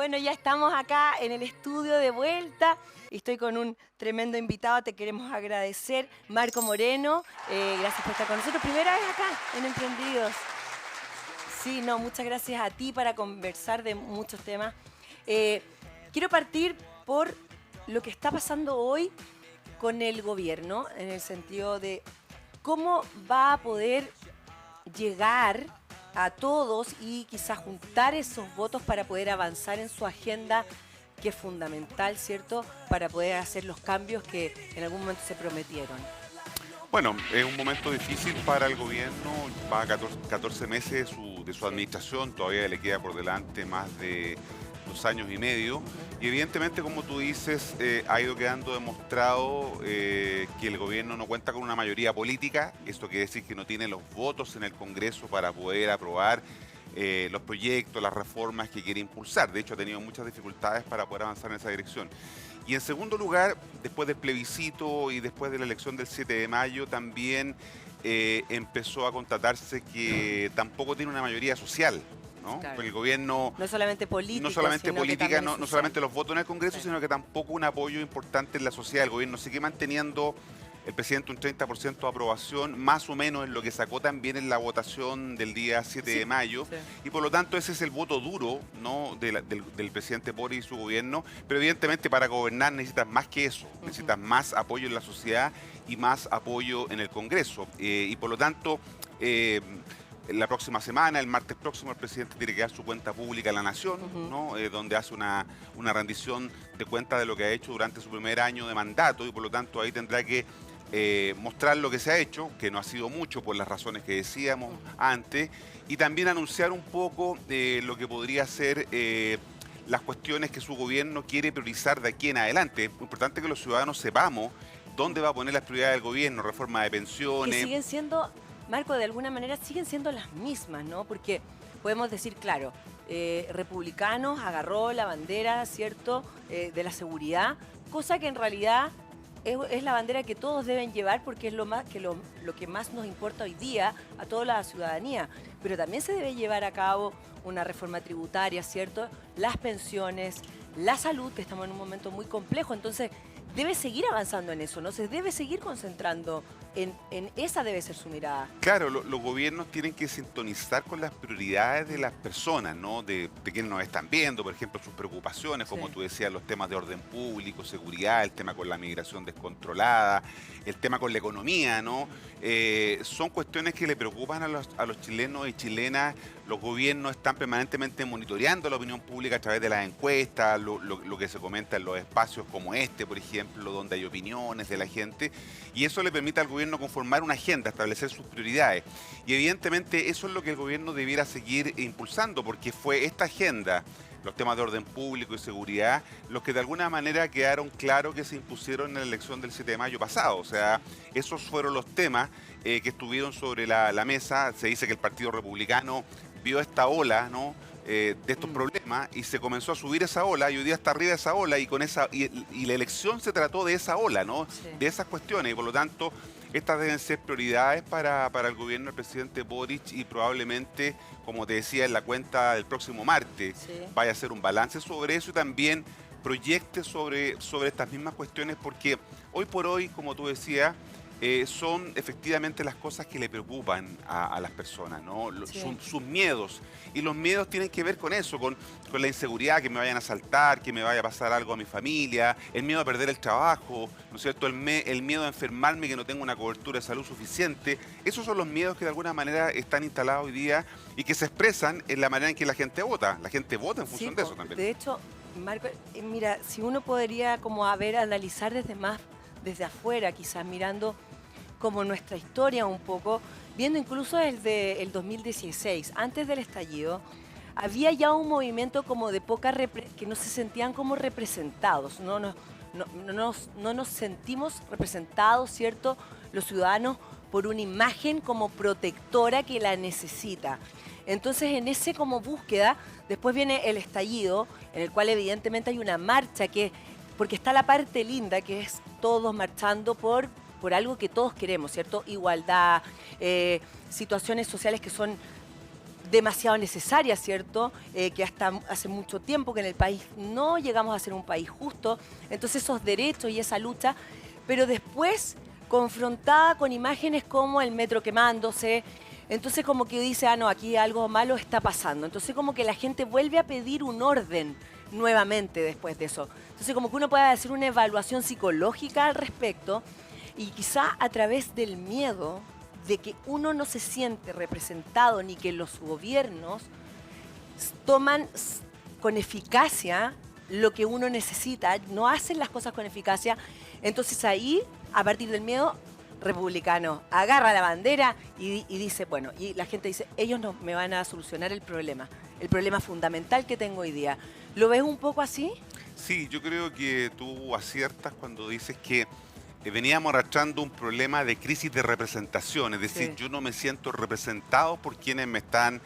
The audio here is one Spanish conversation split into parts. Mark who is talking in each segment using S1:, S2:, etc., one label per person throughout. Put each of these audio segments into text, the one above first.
S1: Bueno, ya estamos acá en el estudio de vuelta. Estoy con un tremendo invitado, te queremos agradecer. Marco Moreno, gracias por estar con nosotros. Primera vez acá en Emprendidos. Sí, no, muchas gracias a ti para conversar de muchos temas. Eh, Quiero partir por lo que está pasando hoy con el gobierno, en el sentido de cómo va a poder llegar a todos y quizás juntar esos votos para poder avanzar en su agenda, que es fundamental, ¿cierto?, para poder hacer los cambios que en algún momento se prometieron.
S2: Bueno, es un momento difícil para el gobierno, va a 14 meses de su
S1: Sí.
S2: administración, todavía le queda por delante más de 2 años y medio.
S1: Ujú.
S2: Y evidentemente, como tú dices, ha ido quedando demostrado que el gobierno no cuenta con una mayoría política. Esto quiere decir que no tiene los votos en el Congreso para poder aprobar los proyectos, las reformas que quiere impulsar. De hecho, ha tenido muchas dificultades para poder avanzar en esa dirección. Y en segundo lugar, después del plebiscito y después de la elección del 7 de mayo, también empezó a constatarse que tampoco tiene una mayoría social, ¿no?
S1: Claro.
S2: Porque el gobierno
S1: No solamente
S2: no
S1: político,
S2: solamente
S1: sino que
S2: política,
S1: también es
S2: no
S1: social.
S2: solamente los votos en el Congreso,
S1: Sí.
S2: sino que tampoco un apoyo importante en la sociedad. El gobierno sigue manteniendo el presidente un 30% de aprobación, más o menos en lo que sacó también en la votación del día 7
S1: Sí,
S2: de mayo,
S1: sí.
S2: y por lo tanto ese es el voto duro, ¿no?, del presidente Boric y su gobierno. Pero evidentemente para gobernar necesitas más que eso, necesitas más apoyo en la sociedad y más apoyo en el Congreso. Y por lo tanto, la próxima semana, el martes próximo, el presidente tiene que dar su cuenta pública a la nación,
S1: Ujú.
S2: ¿no? Donde hace una rendición de cuenta de lo que ha hecho durante su primer año de mandato, y por lo tanto ahí tendrá que mostrar lo que se ha hecho, que no ha sido mucho por las razones que decíamos antes, y también anunciar un poco lo que podría ser las cuestiones que su gobierno quiere priorizar de aquí en adelante. Es muy importante que los ciudadanos sepamos dónde va a poner las prioridades del gobierno: reforma de
S1: Que
S2: pensiones.
S1: siguen siendo, Marco, de alguna manera siguen siendo las mismas, ¿no? Porque podemos decir, claro, Republicanos agarró la bandera, ¿cierto?, de la seguridad, cosa que en realidad es la bandera que todos deben llevar porque es lo que más nos importa hoy día a toda la ciudadanía. Pero también se debe llevar a cabo una reforma tributaria, ¿cierto? Las pensiones, la salud, que estamos en un momento muy complejo. Entonces, debe seguir avanzando en eso, ¿no? Se debe seguir concentrando en esa debe ser su mirada.
S2: Claro, los gobiernos tienen que sintonizar con las prioridades de las personas, ¿no? De quienes nos están viendo, por ejemplo, sus preocupaciones, como
S1: Sí.
S2: tú decías, los temas de orden público, seguridad, el tema con la migración descontrolada, el tema con la economía, ¿no? Son cuestiones que le preocupan a los chilenos y chilenas. Los gobiernos están permanentemente monitoreando la opinión pública a través de las encuestas, lo que se comenta en los espacios como este, por ejemplo, donde hay opiniones de la gente, y eso le permite al gobierno conformar una agenda, establecer sus prioridades. Y evidentemente eso es lo que el gobierno debiera seguir impulsando, porque fue esta agenda, los temas de orden público y seguridad, los que de alguna manera quedaron claros que se impusieron en la elección del 7 de mayo pasado. O sea, esos fueron los temas que estuvieron sobre la mesa. Se dice que el Partido Republicano vio esta ola, ¿no?, de estos problemas, y se comenzó a subir esa ola, y hoy día está arriba de esa ola, y la elección se trató de esa ola, ¿no?,
S1: Sí.
S2: de esas cuestiones, y por lo tanto estas deben ser prioridades para el gobierno del presidente Boric, y probablemente, como te decía, en la cuenta del próximo martes
S1: Sí.
S2: vaya a hacer un balance sobre eso, y también proyecte sobre estas mismas cuestiones, porque hoy por hoy, como tú decías, son efectivamente las cosas que le preocupan a las personas, ¿no?
S1: Sí.
S2: Sus miedos. Y los miedos tienen que ver con eso, con la inseguridad, que me vayan a asaltar, que me vaya a pasar algo a mi familia, el miedo a perder el trabajo, ¿no es cierto? El miedo a enfermarme, que no tengo una cobertura de salud suficiente. Esos son los miedos que de alguna manera están instalados hoy día y que se expresan en la manera en que la gente vota. La gente vota en
S1: Sí,
S2: función de eso también.
S1: de hecho, Marco, mira, si uno podría como analizar desde afuera, quizás mirando como nuestra historia un poco, viendo incluso desde el 2016, antes del estallido, había ya un movimiento como de que no se sentían como representados, no nos sentimos representados, ¿cierto?, los ciudadanos por una imagen como protectora que la necesita. Entonces, en ese como búsqueda, después viene el estallido, en el cual evidentemente hay una marcha porque está la parte linda, que es todos marchando por algo que todos queremos, ¿cierto? Igualdad, situaciones sociales que son demasiado necesarias, ¿cierto? Que hasta hace mucho tiempo que en el país no llegamos a ser un país justo. Entonces esos derechos y esa lucha, pero después confrontada con imágenes como el metro quemándose, entonces como que dice, ah, no, aquí algo malo está pasando. Entonces como que la gente vuelve a pedir un orden nuevamente después de eso. Entonces como que uno puede hacer una evaluación psicológica al respecto y quizá a través del miedo de que uno no se siente representado ni que los gobiernos toman con eficacia lo que uno necesita, no hacen las cosas con eficacia. Entonces ahí, a partir del miedo, republicano agarra la bandera y dice, bueno, y la gente dice, ellos no me van a solucionar el problema fundamental que tengo hoy día. ¿Lo ves un poco así?
S2: Sí, yo creo que tú aciertas cuando dices que veníamos arrastrando un problema de crisis de representación, es decir,
S1: Sí.
S2: yo no me siento representado por quienes me están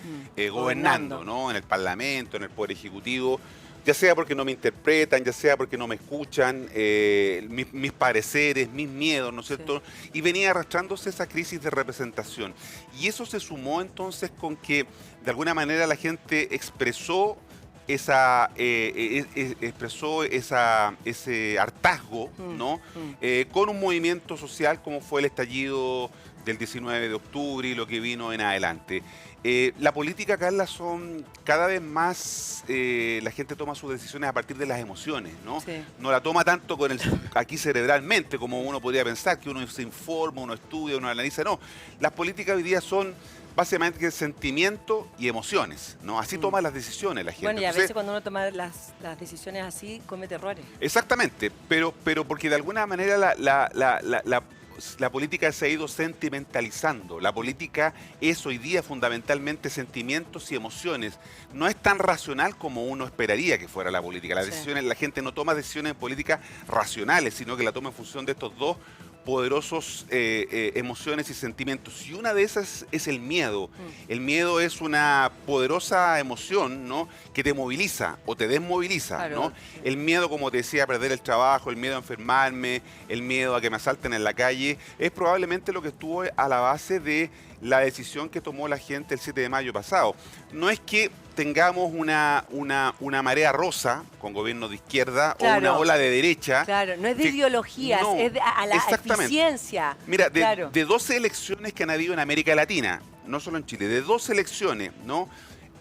S2: gobernando, ¿no? En el Parlamento, en el Poder Ejecutivo, ya sea porque no me interpretan, ya sea porque no me escuchan, mis pareceres, mis miedos, ¿no es cierto?
S1: Sí.
S2: Y venía arrastrándose esa crisis de representación. Y eso se sumó entonces con que de alguna manera la gente expresó ese hartazgo, ¿no? Con un movimiento social como fue el estallido del 19 de octubre y lo que vino en adelante. La política, Carla, son cada vez más, la gente toma sus decisiones a partir de las emociones, ¿no?
S1: Sí.
S2: No la toma tanto aquí cerebralmente como uno podría pensar, que uno se informa, uno estudia, uno analiza. No, las políticas hoy día son básicamente sentimiento y emociones, ¿no? Así toma las decisiones la gente.
S1: Bueno, y a
S2: Entonces,
S1: veces cuando uno toma las decisiones así, comete errores.
S2: exactamente, pero porque de alguna manera la política se ha ido sentimentalizando. La política es hoy día fundamentalmente sentimientos y emociones. No es tan racional como uno esperaría que fuera la política. Las decisiones, la gente no toma decisiones en política racionales, sino que la toma en función de estos dos poderosos emociones y sentimientos. Y una de esas es el miedo. El miedo es una poderosa emoción, ¿no? Que te moviliza o te desmoviliza,
S1: Claro,
S2: ¿no?
S1: sí.
S2: El miedo, como te decía, a perder el trabajo, el miedo a enfermarme, el miedo a que me asalten en la calle, es probablemente lo que estuvo a la base de la decisión que tomó la gente el 7 de mayo pasado. No es que tengamos una marea rosa con gobierno de izquierda o una ola de derecha.
S1: Claro, no es de
S2: que-
S1: ideologías,
S2: no,
S1: es a la
S2: exactamente.
S1: eficiencia.
S2: Mira,
S1: Claro.
S2: de 12 elecciones que han habido en América Latina, no solo en Chile, de 12 elecciones, ¿no?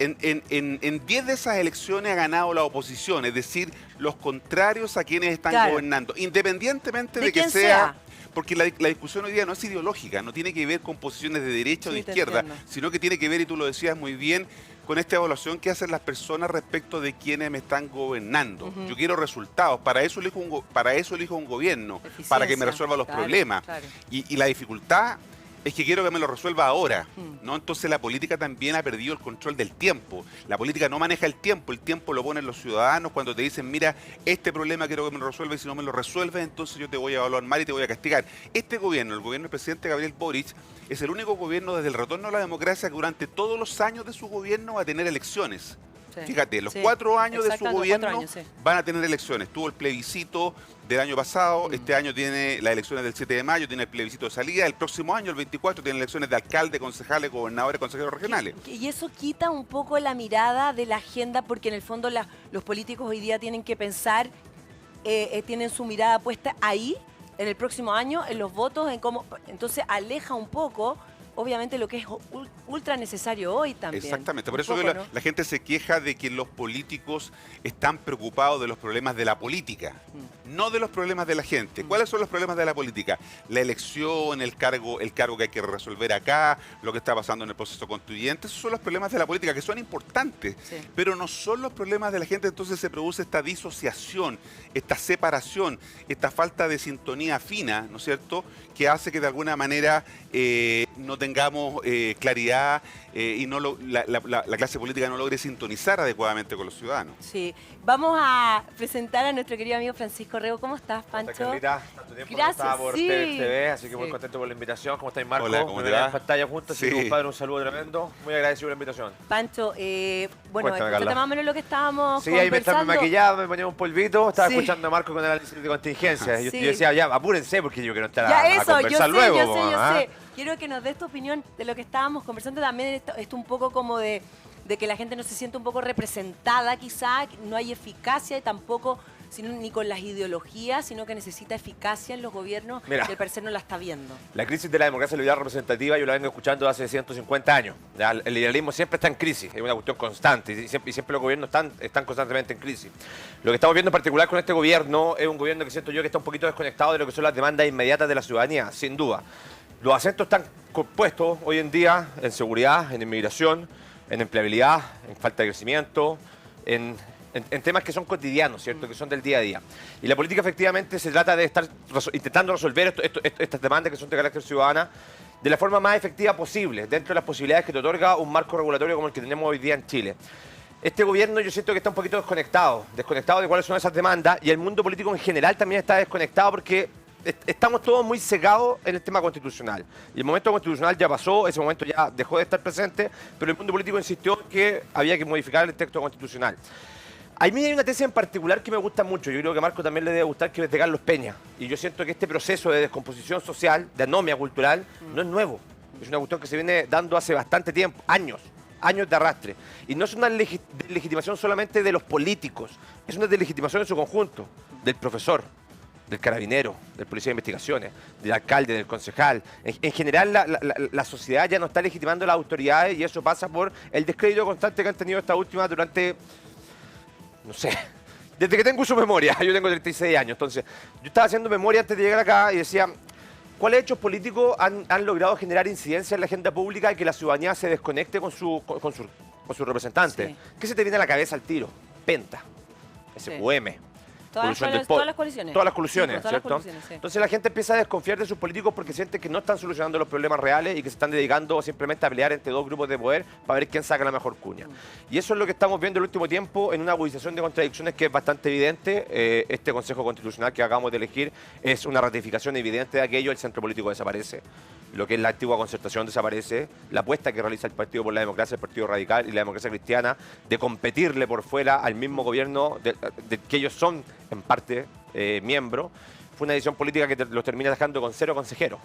S2: En 10 de esas elecciones ha ganado la oposición, es decir, los contrarios a quienes están
S1: Claro.
S2: gobernando, independientemente
S1: De
S2: de que
S1: quien
S2: sea.
S1: sea.
S2: Porque la discusión hoy día no es ideológica, no tiene que ver con posiciones de derecha o de
S1: Sí, te
S2: izquierda,
S1: entiendo.
S2: sino que tiene que ver, y tú lo decías muy bien, con esta evaluación que hacen las personas respecto de quienes me están gobernando. Yo quiero resultados, para eso elijo un gobierno, para que me
S1: Eficiencia,
S2: resuelva los
S1: claro,
S2: problemas.
S1: claro.
S2: Y la dificultad es que quiero que me lo resuelva ahora, ¿no? Entonces la política también ha perdido el control del tiempo. La política no maneja el tiempo lo ponen los ciudadanos cuando te dicen, mira, este problema quiero que me lo resuelva y si no me lo resuelves, entonces yo te voy a evaluar mal y te voy a castigar. Este gobierno, el gobierno del presidente Gabriel Boric, es el único gobierno desde el retorno a la democracia que durante todos los años de su gobierno va a tener elecciones.
S1: Sí.
S2: Fíjate, los
S1: Sí,
S2: 4 años de su
S1: exactamente, los
S2: gobierno
S1: 4 años, sí.
S2: van a tener elecciones. Tuvo el plebiscito del año pasado, este año tiene las elecciones del 7 de mayo, tiene el plebiscito de salida, el próximo año, el 24, tiene elecciones de alcalde, concejales, gobernadores, consejeros regionales.
S1: Y eso quita un poco la mirada de la agenda, porque en el fondo los políticos hoy día tienen que pensar, tienen su mirada puesta ahí, en el próximo año, en los votos, en cómo. Entonces aleja un poco, obviamente, lo que es ultra necesario hoy también.
S2: Exactamente, por
S1: Un
S2: eso
S1: poco,
S2: que
S1: ¿no?
S2: la gente se queja de que los políticos están preocupados de los problemas de la política, no de los problemas de la gente. ¿Cuáles son los problemas de la política? La elección, el cargo que hay que resolver acá, lo que está pasando en el proceso constituyente, esos son los problemas de la política, que son importantes,
S1: Sí.
S2: pero no son los problemas de la gente. Entonces se produce esta disociación, esta separación, esta falta de sintonía fina, ¿no es cierto?, que hace que de alguna manera no tengamos claridad y la clase política no logre sintonizar adecuadamente con los ciudadanos.
S1: Sí. Vamos a presentar a nuestro querido amigo Francisco Rego. ¿Cómo estás, Pancho?
S3: Carlita, tanto tiempo
S1: Gracias,
S3: que no estaba por
S1: sí.
S3: TV, así que muy
S1: Sí.
S3: contento por la invitación. ¿Cómo estáis, Marco?
S2: Hola, ¿cómo
S3: Muy
S2: te
S3: bien
S2: va?
S3: en pantalla juntos, así
S2: Sí.
S3: que, compadre, un saludo tremendo. Muy agradecido por la invitación.
S1: Pancho, bueno,
S3: Cuéntame,
S1: escúchate
S3: Carla.
S1: más o menos lo que estábamos
S3: Sí, ahí me
S1: conversando.
S3: maquillaba, me ponía un polvito, estaba
S1: Sí.
S3: escuchando a Marco con el análisis de contingencia. Yo
S1: Sí.
S3: decía, ya, apúrense porque yo quiero estar
S1: Ya
S3: a
S1: eso, yo
S3: conversar
S1: sé,
S3: luego.
S1: yo
S3: po,
S1: sé, yo
S3: ¿ah?
S1: sé. Quiero que nos des tu opinión de lo que estábamos conversando también esto un poco como de que la gente no se siente un poco representada quizá, no hay eficacia y tampoco ni con las ideologías, sino que necesita eficacia en los gobiernos
S3: Mira,
S1: y el parecer no la está viendo.
S3: La crisis de la democracia liberal representativa yo la vengo escuchando hace 150 años. Ya, el liberalismo siempre está en crisis, es una cuestión constante y siempre los gobiernos están constantemente en crisis. Lo que estamos viendo en particular con este gobierno es un gobierno que siento yo que está un poquito desconectado de lo que son las demandas inmediatas de la ciudadanía, sin duda. Los acentos están puestos hoy en día en seguridad, en inmigración, en empleabilidad, en falta de crecimiento, en temas que son cotidianos, ¿cierto? Que son del día a día. Y la política efectivamente se trata de estar intentando resolver estas demandas que son de carácter ciudadana de la forma más efectiva posible, dentro de las posibilidades que te otorga un marco regulatorio como el que tenemos hoy día en Chile. Este gobierno yo siento que está un poquito desconectado de cuáles son esas demandas, y el mundo político en general también está desconectado porque estamos todos muy cegados en el tema constitucional. Y el momento constitucional ya pasó, ese momento ya dejó de estar presente, pero el mundo político insistió que había que modificar el texto constitucional. A mí hay una tesis en particular que me gusta mucho, yo creo que a Marco también le debe gustar, que es de Carlos Peña. Y yo siento que este proceso de descomposición social, de anomia cultural, no es nuevo. Es una cuestión que se viene dando hace bastante tiempo, años de arrastre. Y no es una legitimación solamente de los políticos, es una deslegitimación en su conjunto, del profesor, del carabinero, del policía de investigaciones, del alcalde, del concejal. En general, la sociedad ya no está legitimando las autoridades y eso pasa por el descrédito constante que han tenido estas últimas durante, no sé, desde que tengo su memoria. Yo tengo 36 años, entonces yo estaba haciendo memoria antes de llegar acá y decía, ¿cuáles hechos políticos han logrado generar incidencia en la agenda pública y que la ciudadanía se desconecte con su representante?
S1: Sí.
S3: ¿Qué se te viene a la cabeza al tiro? Penta, SQM.
S1: Todas las colisiones.
S3: Todas las colusiones,
S1: Sí, todas las
S3: ¿cierto?
S1: colusiones, sí.
S3: Entonces la gente empieza a desconfiar de sus políticos porque siente que no están solucionando los problemas reales y que se están dedicando simplemente a pelear entre dos grupos de poder para ver quién saca la mejor cuña. Y eso es lo que estamos viendo el último tiempo en una agudización de contradicciones que es bastante evidente. Este Consejo Constitucional que acabamos de elegir es una ratificación evidente de aquello. El centro político desaparece. Lo que es la antigua concertación desaparece, la apuesta que realiza el Partido por la Democracia, el Partido Radical y la Democracia Cristiana de competirle por fuera al mismo gobierno de que ellos son en parte miembros, fue una decisión política que los termina dejando con cero consejeros.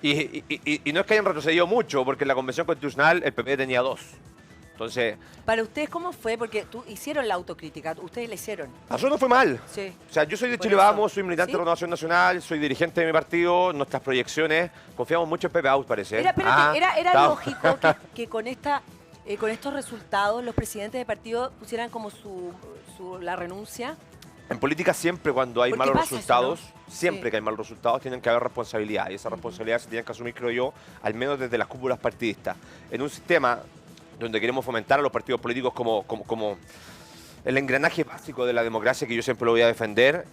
S3: Y no es que hayan retrocedido mucho, porque en la Convención Constitucional el PP tenía 2. Entonces,
S1: para ustedes, ¿cómo fue? Porque hicieron la autocrítica, ustedes la hicieron.
S3: a nosotros no fue mal.
S1: Sí.
S3: O sea, yo soy de
S1: Por
S3: Chile
S1: eso.
S3: Vamos, soy militante
S1: ¿Sí?
S3: de Renovación Nacional, soy dirigente de mi partido, nuestras proyecciones, confiamos mucho en Pepe Out, parece.
S1: Era
S3: está-
S1: lógico que con estos resultados los presidentes de partido pusieran como la renuncia.
S3: En política siempre cuando hay
S1: ¿Por qué
S3: malos
S1: pasa eso,
S3: resultados,
S1: no?
S3: siempre
S1: Sí.
S3: que hay malos resultados, tienen que haber responsabilidad. Y esa responsabilidad se tiene que asumir, creo yo, al menos desde las cúpulas partidistas. En un sistema donde queremos fomentar a los partidos políticos como el engranaje básico de la democracia, que yo siempre lo voy a defender,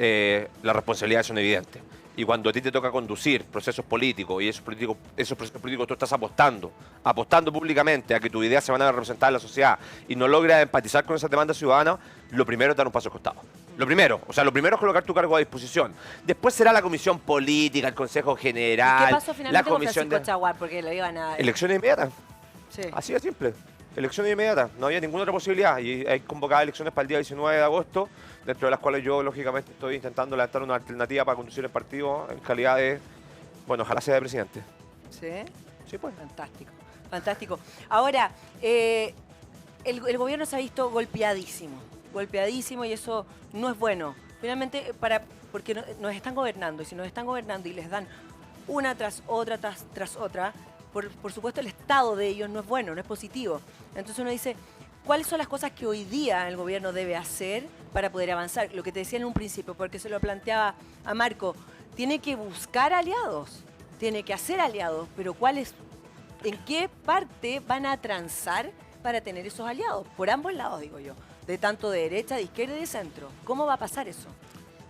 S3: las responsabilidades son evidentes. Y cuando a ti te toca conducir procesos políticos y esos procesos políticos tú estás apostando públicamente a que tus ideas se van a ver representadas en la sociedad y no logras empatizar con esas demandas ciudadanas, lo primero es dar un paso al costado. Lo primero es colocar tu cargo a disposición. Después será la comisión política, el Consejo General,
S1: ¿Qué pasó
S3: la
S1: finalmente con
S3: comisión
S1: Francisco
S3: de
S1: Chaguar? Porque le iban a...
S3: elecciones inmediatas.
S1: Sí.
S3: Así de simple. Elecciones inmediatas. No había ninguna otra posibilidad. Y hay convocadas elecciones para el día 19 de agosto, dentro de las cuales yo, lógicamente, estoy intentando lanzar una alternativa para conducir el partido en calidad de, bueno, ojalá sea de presidente.
S1: ¿Sí?
S3: Sí, pues.
S1: Fantástico, fantástico. Ahora, el gobierno se ha visto golpeadísimo y eso no es bueno. Finalmente, porque nos están gobernando y si nos están gobernando y les dan una tras otra, tras otra, por supuesto el estado de ellos no es bueno, no es positivo. Entonces uno dice, ¿cuáles son las cosas que hoy día el gobierno debe hacer para poder avanzar? Lo que te decía en un principio, porque se lo planteaba a Marco, tiene que buscar aliados, tiene que hacer aliados, pero ¿en qué parte van a transar para tener esos aliados? Por ambos lados, digo yo, de tanto de derecha, de izquierda y de centro. ¿Cómo va a pasar eso?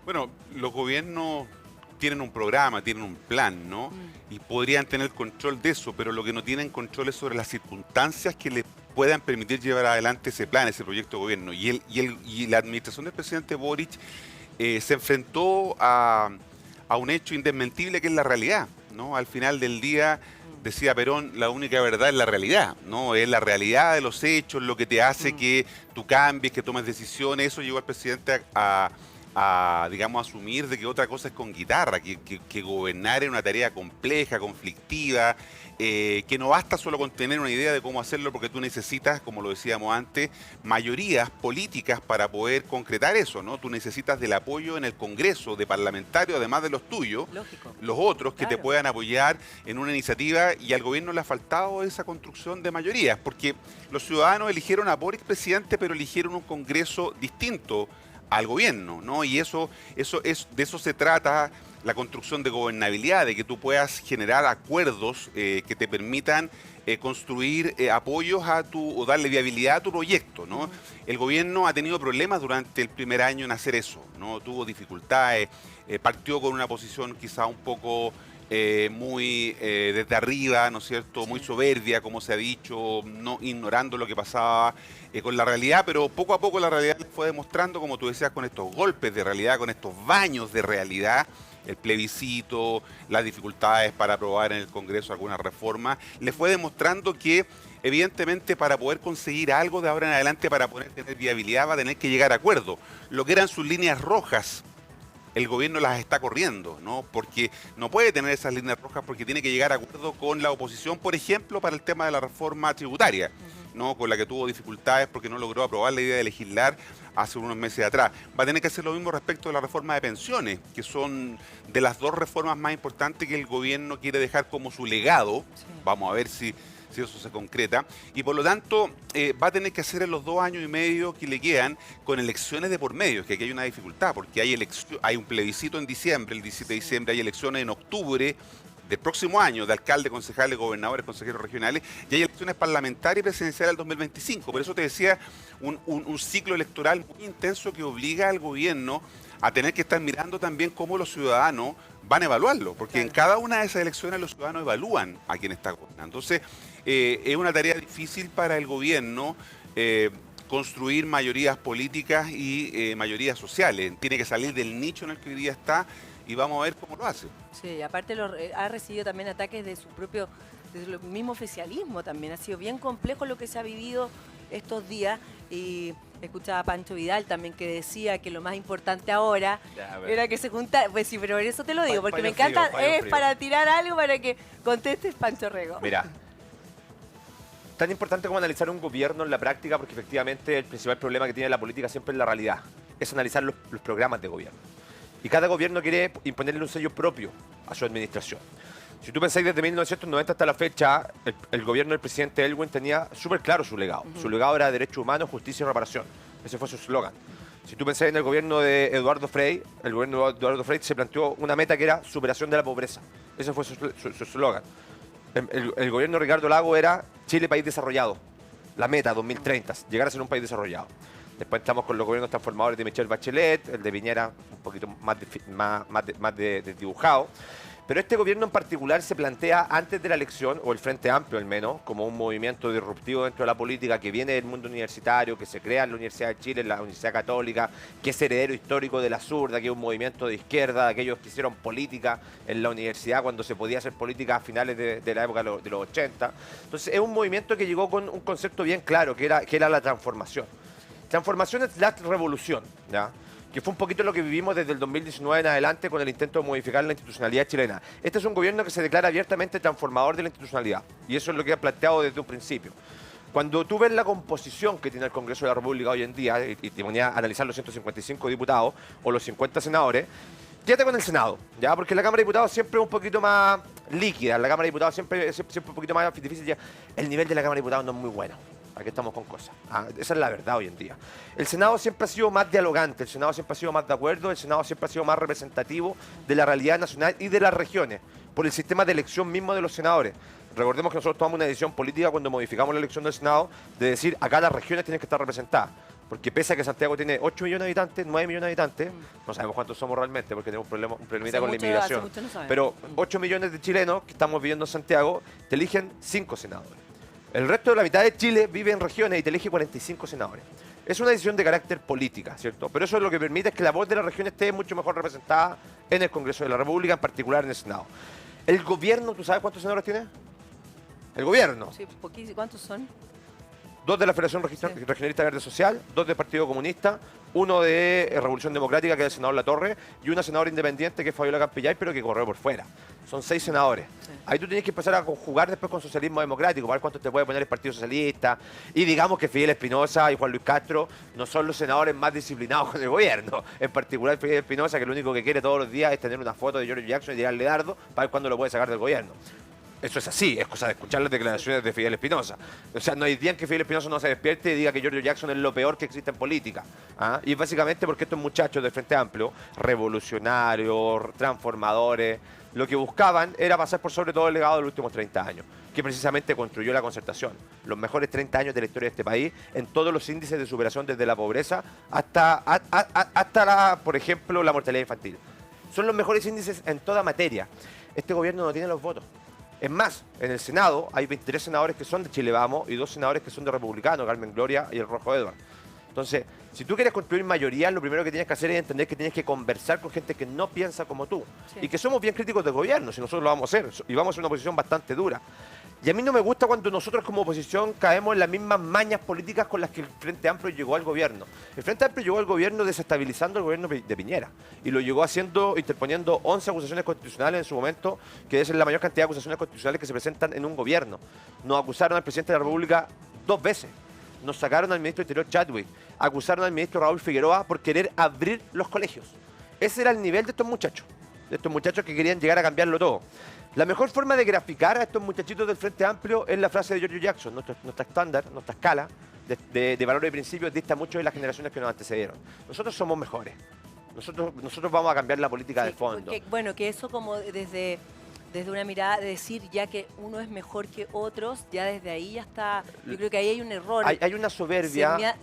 S2: Bueno, los gobiernos tienen un programa, tienen un plan, ¿no? Y podrían tener control de eso, pero lo que no tienen control es sobre las circunstancias que les puedan permitir llevar adelante ese plan, ese proyecto de gobierno. Y la administración del presidente Boric se enfrentó a un hecho indesmentible que es la realidad, ¿no? Al final del día, decía Perón, la única verdad es la realidad, ¿no? Es la realidad de los hechos, lo que te hace que tú cambies, que tomes decisiones. Eso llevó al presidente a digamos, asumir de que otra cosa es con guitarra, que gobernar es una tarea compleja, conflictiva, que no basta solo con tener una idea de cómo hacerlo, porque tú necesitas, como lo decíamos antes, mayorías políticas para poder concretar eso, ¿no? Tú necesitas del apoyo en el Congreso de parlamentarios, además de los tuyos,
S1: Lógico.
S2: los otros que te
S1: Claro.
S2: puedan apoyar en una iniciativa, y al gobierno le ha faltado esa construcción de mayorías, porque los ciudadanos eligieron a Boric presidente, pero eligieron un Congreso distinto al gobierno, ¿no? Y de eso se trata la construcción de gobernabilidad, de que tú puedas generar acuerdos que te permitan construir apoyos o darle viabilidad a tu proyecto, ¿no? El gobierno ha tenido problemas durante el primer año en hacer eso, ¿no? Tuvo dificultades, partió con una posición quizá un poco muy desde arriba, ¿no es cierto? Muy soberbia, como se ha dicho, no ignorando lo que pasaba con la realidad, pero poco a poco la realidad le fue demostrando, como tú decías, con estos golpes de realidad, con estos baños de realidad, el plebiscito, las dificultades para aprobar en el Congreso alguna reforma, le fue demostrando que evidentemente para poder conseguir algo de ahora en adelante, para poder tener viabilidad, va a tener que llegar a acuerdo. Lo que eran sus líneas rojas, el gobierno las está corriendo, ¿no? Porque no puede tener esas líneas rojas, porque tiene que llegar a acuerdo con la oposición, por ejemplo, para el tema de la reforma tributaria, ¿no? Con la que tuvo dificultades porque no logró aprobar la idea de legislar hace unos meses atrás. Va a tener que hacer lo mismo respecto de la reforma de pensiones, que son de las dos reformas más importantes que el gobierno quiere dejar como su legado.
S1: Sí.
S2: Vamos a ver si eso se concreta, y por lo tanto va a tener que hacer en los 2 años y medio que le quedan con elecciones de por medio, que aquí hay una dificultad, porque hay un plebiscito en diciembre, el 17 de diciembre, hay elecciones en octubre del próximo año de alcaldes, concejales, gobernadores, consejeros regionales, y hay elecciones parlamentarias y presidenciales del 2025. Por eso te decía, un ciclo electoral muy intenso que obliga al gobierno a tener que estar mirando también cómo los ciudadanos van a evaluarlo, porque en cada una de esas elecciones los ciudadanos evalúan a quien está gobernando. Entonces, es una tarea difícil para el gobierno construir mayorías políticas y mayorías sociales. Tiene que salir del nicho en el que hoy día está, y vamos a ver cómo lo hace.
S1: Sí, aparte ha recibido también ataques de del mismo oficialismo también. Ha sido bien complejo lo que se ha vivido estos días, y escuchaba a Pancho Vidal también que decía que lo más importante ahora era que se juntara. Pues sí, pero por eso te lo digo, porque me encanta, es para tirar algo para que contestes, Pancho Rego.
S3: Mira, tan importante como analizar un gobierno en la práctica, porque efectivamente el principal problema que tiene la política siempre es la realidad, es analizar los programas de gobierno. Y cada gobierno quiere imponerle un sello propio a su administración. Si tú pensáis desde 1990 hasta la fecha, el gobierno del presidente Elwin tenía súper claro su legado. Su legado era derechos humanos, justicia y reparación. Ese fue su eslogan. Si tú pensáis en el gobierno de Eduardo Frei, el gobierno de Eduardo Frei se planteó una meta que era superación de la pobreza. Ese fue su eslogan. El gobierno de Ricardo Lagos era Chile país desarrollado. La meta 2030, llegar a ser un país desarrollado. Después estamos con los gobiernos transformadores de Michelle Bachelet, el de Piñera un poquito más desdibujado. Pero este gobierno en particular se plantea antes de la elección, o el Frente Amplio al menos, como un movimiento disruptivo dentro de la política que viene del mundo universitario, que se crea en la Universidad de Chile, en la Universidad Católica, que es heredero histórico de la zurda, que es un movimiento de izquierda, de aquellos que hicieron política en la universidad cuando se podía hacer política a finales de la época de los 80. Entonces es un movimiento que llegó con un concepto bien claro, que era la transformación. Transformación es la revolución, ¿ya? Que fue un poquito lo que vivimos desde el 2019 en adelante con el intento de modificar la institucionalidad chilena. Este es un gobierno que se declara abiertamente transformador de la institucionalidad, y eso es lo que ha planteado desde un principio. Cuando tú ves la composición que tiene el Congreso de la República hoy en día, y te ponía a analizar los 155 diputados o los 50 senadores, quédate con el Senado, ¿ya? Porque la Cámara de Diputados siempre es un poquito más líquida, la Cámara de Diputados siempre un poquito más difícil, ya. El nivel de la Cámara de Diputados no es muy bueno. Aquí estamos con cosas. Esa es la verdad hoy en día. El Senado siempre ha sido más dialogante, el Senado siempre ha sido más de acuerdo, el Senado siempre ha sido más representativo de la realidad nacional y de las regiones, por el sistema de elección mismo de los senadores. Recordemos que nosotros tomamos una decisión política cuando modificamos la elección del Senado de decir acá las regiones tienen que estar representadas. Porque pese a que Santiago tiene 8 millones de habitantes, 9 millones de habitantes, no sabemos cuántos somos realmente porque tenemos un problemita con la inmigración. Pero 8 millones de chilenos que estamos viviendo en Santiago te eligen 5 senadores. El resto de la mitad de Chile vive en regiones y te elige 45 senadores. Es una decisión de carácter política, ¿cierto? Pero eso es lo que permite es que la voz de la región esté mucho mejor representada en el Congreso de la República, en particular en el Senado. El gobierno, ¿tú sabes cuántos senadores tiene? El gobierno.
S1: Sí, ¿cuántos son?
S3: 2 de la Federación Regionalista Verde Social, 2 del Partido Comunista, uno de Revolución Democrática, que es el senador Latorre, y una senadora independiente, que es Fabiola Campillay, pero que corrió por fuera. Son 6 senadores. Sí. Ahí tú tienes que empezar a conjugar después con socialismo democrático, para ver cuánto te puede poner el Partido Socialista. Y digamos que Fidel Espinosa y Juan Luis Castro no son los senadores más disciplinados con el gobierno. En particular Fidel Espinosa, que lo único que quiere todos los días es tener una foto de Giorgio Jackson y tirarle dardo para ver cuándo lo puede sacar del gobierno. Eso es así, es cosa de escuchar las declaraciones de Fidel Espinosa. O sea, no hay día en que Fidel Espinosa no se despierte y diga que Giorgio Jackson es lo peor que existe en política. ¿Ah? Y es básicamente porque estos muchachos del Frente Amplio, revolucionarios, transformadores, lo que buscaban era pasar por sobre todo el legado de los últimos 30 años, que precisamente construyó la Concertación. Los mejores 30 años de la historia de este país, en todos los índices de superación, desde la pobreza hasta por ejemplo, la mortalidad infantil. Son los mejores índices en toda materia. Este gobierno no tiene los votos. Es más, en el Senado hay 23 senadores que son de Chile Vamos y 2 senadores que son de Republicano, Carmen Gloria y el Rojo Edward. Entonces, si tú quieres construir mayoría, lo primero que tienes que hacer es entender que tienes que conversar con gente que no piensa como tú. Sí. Y que somos bien críticos del gobierno, si nosotros lo vamos a hacer. Y vamos a hacer una oposición bastante dura. Y a mí no me gusta cuando nosotros como oposición caemos en las mismas mañas políticas con las que el Frente Amplio llegó al gobierno. El Frente Amplio llegó al gobierno desestabilizando el gobierno de Piñera. Y lo llegó haciendo, interponiendo 11 acusaciones constitucionales en su momento, que es la mayor cantidad de acusaciones constitucionales que se presentan en un gobierno. Nos acusaron al presidente de la República 2 veces. Nos sacaron al ministro de Interior Chadwick. Acusaron al ministro Raúl Figueroa por querer abrir los colegios. Ese era el nivel de estos muchachos que querían llegar a cambiarlo todo. La mejor forma de graficar a estos muchachitos del Frente Amplio es la frase de Giorgio Jackson. Nuestra estándar, nuestra escala de valores y principios dista mucho de las generaciones que nos antecedieron. Nosotros somos mejores. Nosotros vamos a cambiar la política de fondo.
S1: Bueno, que eso como desde una mirada de decir ya que uno es mejor que otros, ya desde ahí ya está, yo creo que ahí hay un error.
S3: Hay una soberbia.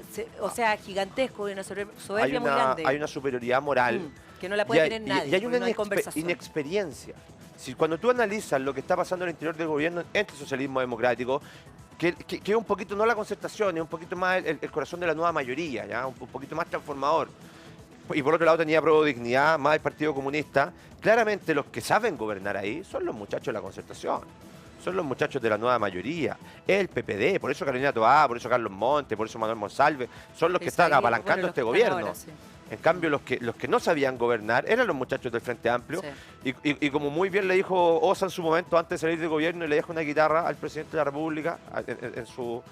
S1: Gigantesco, una soberbia muy grande.
S3: Hay una superioridad moral.
S1: Que no la puede tener nadie.
S3: Y hay una inexperiencia. Si cuando tú analizas lo que está pasando en el interior del gobierno entre socialismo democrático, que es un poquito, no la Concertación, es un poquito más el corazón de la nueva mayoría, ¿ya? Un poquito más transformador. Y por otro lado tenía Pro Dignidad, más el Partido Comunista. Claramente los que saben gobernar ahí son los muchachos de la Concertación. Son los muchachos de la nueva mayoría. Es el PPD, por eso Carolina Toá, por eso Carlos Montes, por eso Manuel Monsalve, son los que están apalancando este gobierno. Ahora, sí. En cambio, los que no sabían gobernar eran los muchachos del Frente Amplio. Sí. Y como muy bien le dijo Osa en su momento, antes de salir del gobierno, y le dejó una guitarra al presidente de la República en su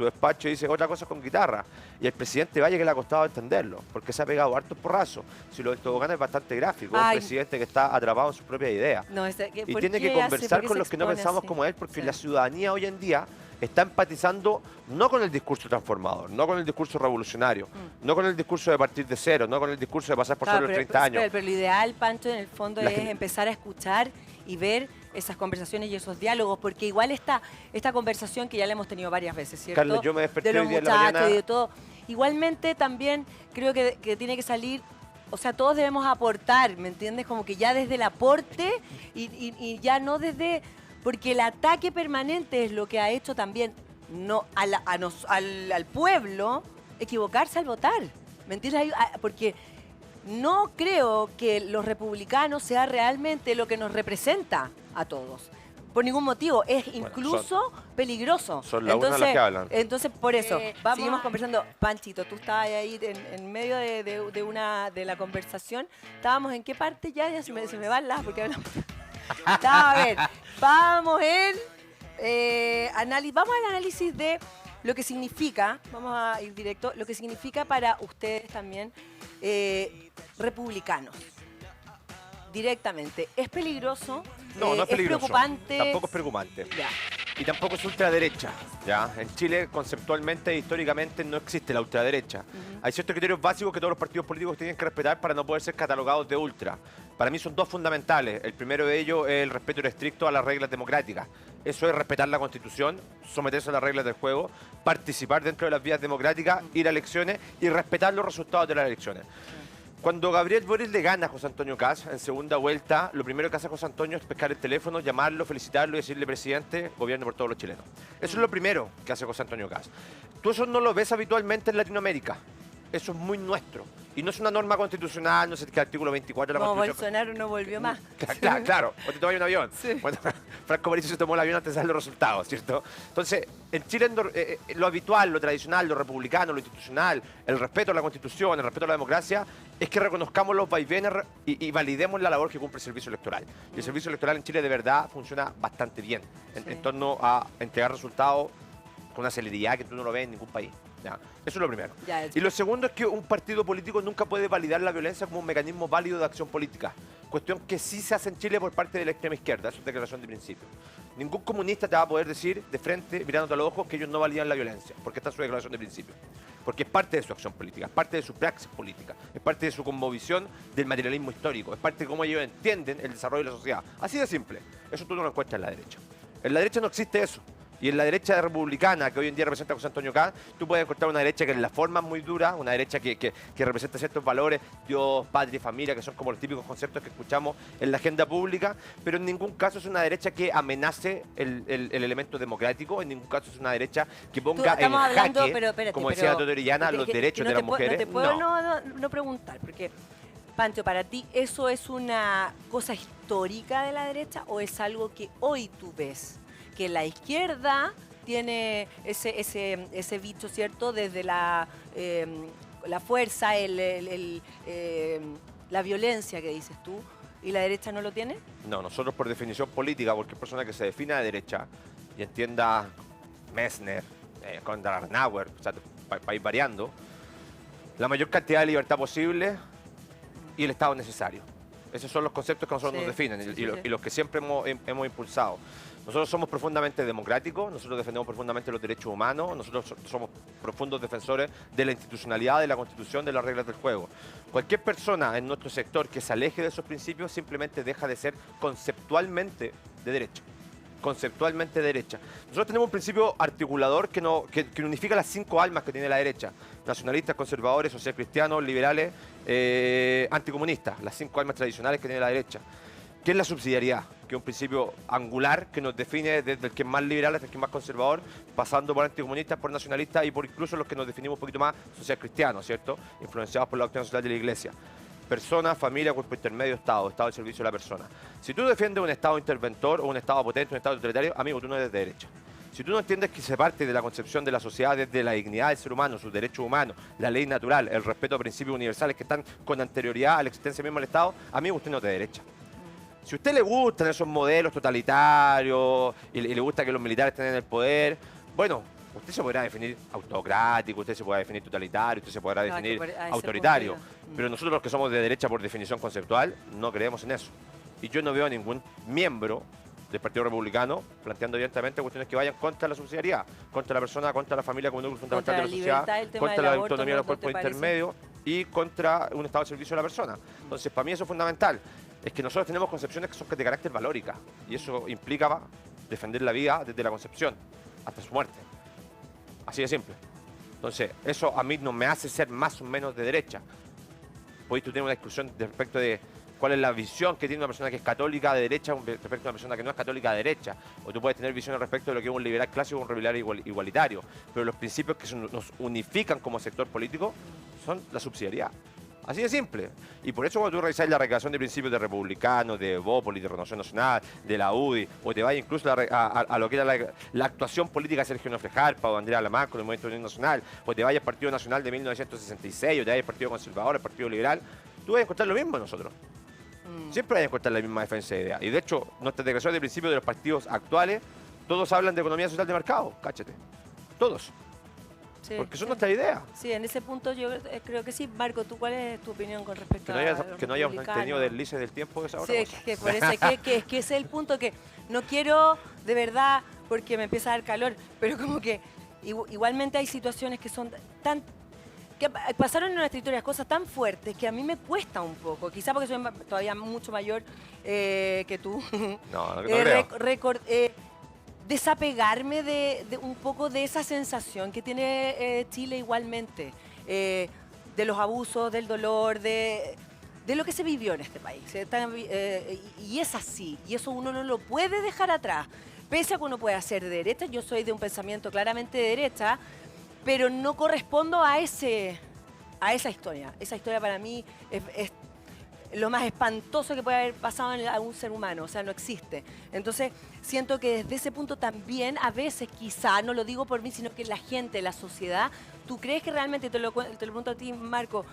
S3: despacho, y dice, otra cosa con guitarra. Y el presidente Valle que le ha costado entenderlo, porque se ha pegado hartos porrazos. Si lo del tobogán es bastante gráfico, un presidente que está atrapado en sus propias ideas. No, y tiene que conversar con los que no pensamos como él, porque la ciudadanía hoy en día está empatizando no con el discurso transformador, no con el discurso revolucionario, no con el discurso de partir de cero, no con el discurso de pasar por sobre los 30 años.
S1: Pero lo ideal, Pancho, en el fondo es empezar a escuchar y ver esas conversaciones y esos diálogos, porque igual esta conversación que ya la hemos tenido varias veces, ¿cierto?
S3: Carlos, yo me desperté
S1: de los
S3: hoy día en la mañana
S1: y de todo. Igualmente también creo que tiene que salir, o sea, todos debemos aportar, ¿me entiendes? Como que ya desde el aporte y ya no desde... Porque el ataque permanente es lo que ha hecho también al pueblo equivocarse al votar. ¿Me entiendes? Porque no creo que los republicanos sea realmente lo que nos representa a todos. Por ningún motivo. Es incluso peligroso.
S3: Son las las que hablan.
S1: Entonces, por eso, seguimos conversando. Panchito, tú estabas ahí en medio de la conversación. ¿Estábamos en qué parte ya? Ya se me van las... porque hablamos... A ver, vamos al análisis de lo que significa, vamos a ir directo, lo que significa para ustedes también republicanos. Directamente. ¿Es peligroso?
S3: No, no es peligroso.
S1: ¿Es preocupante?
S3: Tampoco es preocupante.
S1: Ya.
S3: Y tampoco es ultraderecha. ¿Ya? En Chile, conceptualmente e históricamente, no existe la ultraderecha. Hay ciertos criterios básicos que todos los partidos políticos tienen que respetar para no poder ser catalogados de ultra. Para mí son 2 fundamentales. El primero de ellos es el respeto irrestricto a las reglas democráticas. Eso es respetar la Constitución, someterse a las reglas del juego, participar dentro de las vías democráticas, ir a elecciones y respetar los resultados de las elecciones. Cuando Gabriel Boric le gana a José Antonio Kast en segunda vuelta, lo primero que hace José Antonio es pescar el teléfono, llamarlo, felicitarlo y decirle, presidente, gobierne por todos los chilenos. Eso es lo primero que hace José Antonio Kast. Tú eso no lo ves habitualmente en Latinoamérica. Eso es muy nuestro. Y no es una norma constitucional, no sé qué artículo 24 de la Constitución.
S1: Bolsonaro no volvió más.
S3: Claro. O te tomas un avión.
S1: Sí.
S3: Bueno, Franco Mauricio se tomó el avión antes de dar los resultados, ¿cierto? Entonces, En Chile lo habitual, lo tradicional, lo republicano, lo institucional, el respeto a la Constitución, el respeto a la democracia, es que reconozcamos los vaivenes y validemos la labor que cumple el servicio electoral. Y el servicio electoral en Chile de verdad funciona bastante bien en torno a entregar resultados con una celeridad que tú no lo ves en ningún país. ¿Ya? Eso es lo primero. Y lo segundo es que un partido político nunca puede validar la violencia como un mecanismo válido de acción política. Cuestión que sí se hace en Chile por parte de la extrema izquierda. Eso es declaración de principio. Ningún comunista te va a poder decir de frente, mirándote a los ojos, que ellos no validan la violencia, porque está en su declaración de principio. Porque es parte de su acción política, es parte de su praxis política, es parte de su cosmovisión del materialismo histórico, es parte de cómo ellos entienden el desarrollo de la sociedad. Así de simple. Eso tú no lo encuentras en la derecha. En la derecha no existe eso. Y en la derecha republicana, que hoy en día representa a José Antonio Caz, tú puedes encontrar una derecha que en la forma es muy dura, una derecha que representa ciertos valores, Dios, patria y familia, que son como los típicos conceptos que escuchamos en la agenda pública, pero en ningún caso es una derecha que amenace el elemento democrático, en ningún caso es una derecha que ponga en jaque, como decía la Orellana, los derechos de las mujeres.
S1: No te puedo no preguntar, porque, Pancho, ¿para ti eso es una cosa histórica de la derecha o es algo que hoy tú ves? Que la izquierda tiene ese bicho, ¿cierto? Desde la fuerza, la violencia que dices tú, ¿y la derecha no lo tiene?
S3: No, nosotros por definición política, cualquier persona que se defina de derecha y entienda Messner, contra Adenauer, o sea, para ir variando, la mayor cantidad de libertad posible y el Estado necesario. Esos son los conceptos que nosotros nos definen y los que siempre hemos impulsado. Nosotros somos profundamente democráticos, nosotros defendemos profundamente los derechos humanos, nosotros somos profundos defensores de la institucionalidad, de la Constitución, de las reglas del juego. Cualquier persona en nuestro sector que se aleje de esos principios simplemente deja de ser conceptualmente de derecha. Conceptualmente de derecha. Nosotros tenemos un principio articulador que unifica las 5 almas que tiene la derecha. Nacionalistas, conservadores, socialcristianos, liberales, anticomunistas. Las 5 almas tradicionales que tiene la derecha. ¿Qué es la subsidiariedad? Que es un principio angular que nos define desde el que es más liberal hasta el que es más conservador, pasando por anticomunistas, por nacionalistas y por incluso los que nos definimos un poquito más socialcristianos, ¿cierto? Influenciados por la doctrina social de la Iglesia. Persona, familia, cuerpo intermedio, Estado al servicio de la persona. Si tú defiendes un Estado interventor o un Estado potente, un Estado totalitario, amigo, tú no eres de derecha. Si tú no entiendes que se parte de la concepción de la sociedad desde la dignidad del ser humano, sus derechos humanos, la ley natural, el respeto a principios universales que están con anterioridad a la existencia misma del Estado, amigo, usted no es de derecha. Si a usted le gustan esos modelos totalitarios y le gusta que los militares estén en el poder, bueno, usted se podrá definir autocrático, usted se podrá definir totalitario, usted se podrá definir autoritario. Pero nosotros los que somos de derecha por definición conceptual, no creemos en eso. Y yo no veo a ningún miembro del Partido Republicano planteando abiertamente cuestiones que vayan contra la subsidiariedad, contra la persona, contra la familia como núcleo fundamental de la sociedad, contra la autonomía de los cuerpos intermedios y contra un Estado al servicio de la persona. Entonces, para mí eso es fundamental. Es que nosotros tenemos concepciones que son de carácter valórica y eso implica defender la vida desde la concepción hasta su muerte. Así de simple. Entonces, eso a mí no me hace ser más o menos de derecha. Podéis tú tener una discusión respecto de cuál es la visión que tiene una persona que es católica de derecha respecto a una persona que no es católica de derecha. O tú puedes tener visiones respecto de lo que es un liberal clásico o un liberal igualitario. Pero los principios que nos unifican como sector político son la subsidiariedad. Así de simple. Y por eso cuando tú revisas la declaración de principios de republicanos, de Bópoli, de Renovación Nacional, de la UDI, o te vayas incluso a lo que era la actuación política de Sergio Noflejarpa o Andrea Lamas con el Movimiento de Unión Nacional, o te vayas al Partido Nacional de 1966, o te vayas al Partido Conservador, al Partido Liberal, tú vas a encontrar lo mismo en nosotros. Siempre vas a encontrar la misma defensa de ideas. Y de hecho, nuestra declaración de principios de los partidos actuales, todos hablan de economía social de mercado, cáchate. Todos. Sí, porque son nuestra idea.
S1: Sí, en ese punto yo creo que sí. Marco, ¿tú cuál es tu opinión con respecto
S3: que no hayamos tenido deslices del tiempo de esa otra cosa?
S1: Que por eso que ese es el punto que no quiero de verdad porque me empieza a dar calor, pero como que igualmente hay situaciones que son tan que pasaron en nuestra historia cosas tan fuertes que a mí me cuesta un poco, quizá porque soy todavía mucho mayor que tú.
S3: No creo.
S1: Desapegarme de un poco de esa sensación que tiene Chile igualmente, de los abusos, del dolor, de lo que se vivió en este país. Y es así, y eso uno no lo puede dejar atrás. Pese a que uno pueda ser de derecha, yo soy de un pensamiento claramente de derecha, pero no correspondo a esa historia. Esa historia para mí lo más espantoso que puede haber pasado a un ser humano, o sea, no existe. Entonces, siento que desde ese punto también, a veces quizá, no lo digo por mí, sino que la gente, la sociedad, ¿tú crees que realmente, te lo pregunto a ti, Marco,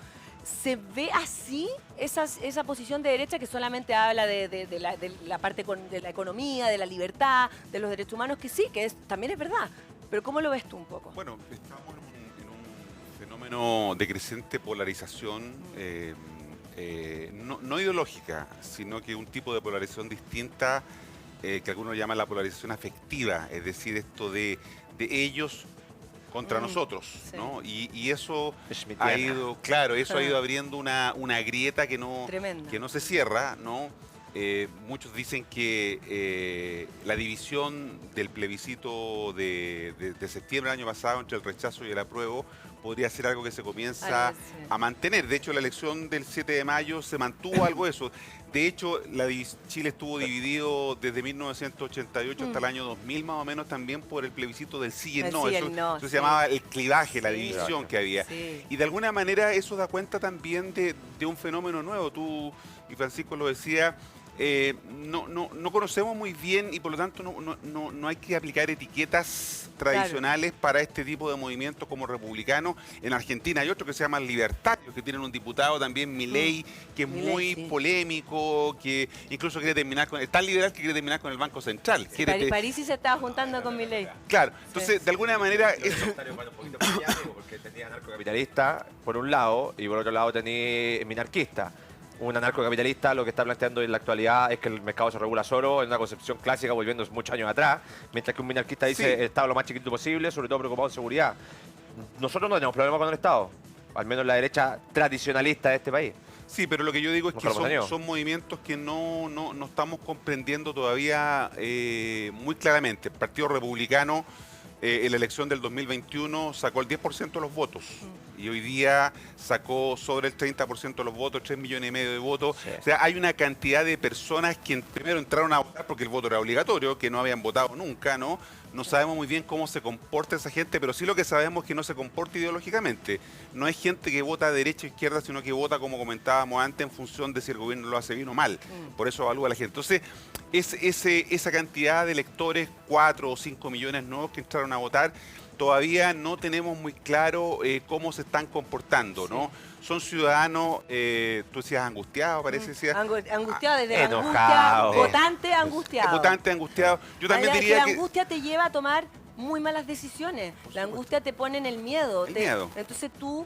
S1: se ve así esa posición de derecha que solamente habla de la parte de la economía, de la libertad, de los derechos humanos, que sí, también es verdad? Pero ¿cómo lo ves tú un poco?
S2: Bueno, estamos en un fenómeno de creciente polarización, no ideológica, sino que un tipo de polarización distinta que algunos llaman la polarización afectiva, es decir, esto de ellos contra nosotros,
S1: sí.
S2: ¿no? Y eso
S3: Schmittiana.
S2: ha ido, claro, eso ha ido abriendo una grieta que no se cierra, ¿no? Muchos dicen que la división del plebiscito de septiembre del año pasado entre el rechazo y el apruebo podría ser algo que se comienza a mantener. De hecho, la elección del 7 de mayo se mantuvo algo de eso. De hecho, Chile estuvo dividido desde 1988 hasta el año 2000 más o menos también por el plebiscito del sí y el no. Eso se llamaba el clivaje, la división que había.
S1: Sí.
S2: Y de alguna manera eso da cuenta también de un fenómeno nuevo. Tú y Francisco lo decía. No conocemos muy bien y por lo tanto no hay que aplicar etiquetas tradicionales para este tipo de movimientos como republicanos. En Argentina hay otro que se llama Libertarios, que tienen un diputado también, Milei, que es muy polémico, que incluso quiere terminar con... Es tan liberal que quiere terminar con el Banco Central.
S1: Parisi se estaba juntando con Milei.
S2: Claro, entonces de alguna manera eso...
S3: Porque tenía anarcocapitalista por un lado y por otro lado tenía minarquista. Un anarcocapitalista lo que está planteando en la actualidad es que el mercado se regula solo, en una concepción clásica volviendo muchos años atrás, mientras que un minarquista dice el Estado lo más chiquito posible, sobre todo preocupado en seguridad. Nosotros no tenemos problema con el Estado, al menos la derecha tradicionalista de este país.
S2: Sí, pero lo que yo digo es que son movimientos que no estamos comprendiendo todavía muy claramente. El Partido Republicano en la elección del 2021 sacó el 10% de los votos y hoy día sacó sobre el 30% de los votos, 3,5 millones de votos. Sí. O sea, hay una cantidad de personas que primero entraron a votar porque el voto era obligatorio, que no habían votado nunca, ¿no? No sabemos muy bien cómo se comporta esa gente, pero sí lo que sabemos es que no se comporta ideológicamente. No es gente que vota derecha o izquierda, sino que vota, como comentábamos antes, en función de si el gobierno lo hace bien o mal. Por eso evalúa a la gente. Entonces, esa cantidad de electores, 4 o 5 millones nuevos que entraron a votar, todavía no tenemos muy claro cómo se están comportando, ¿no? Son ciudadanos, tú decías angustiados, parece.
S1: Angustiados, desde
S3: enojado.
S1: Angustia, votante angustiado.
S2: Votante angustiado. Yo también diría
S1: que la angustia te lleva a tomar muy malas decisiones. La angustia te pone en el miedo.
S2: Miedo.
S1: Entonces tú,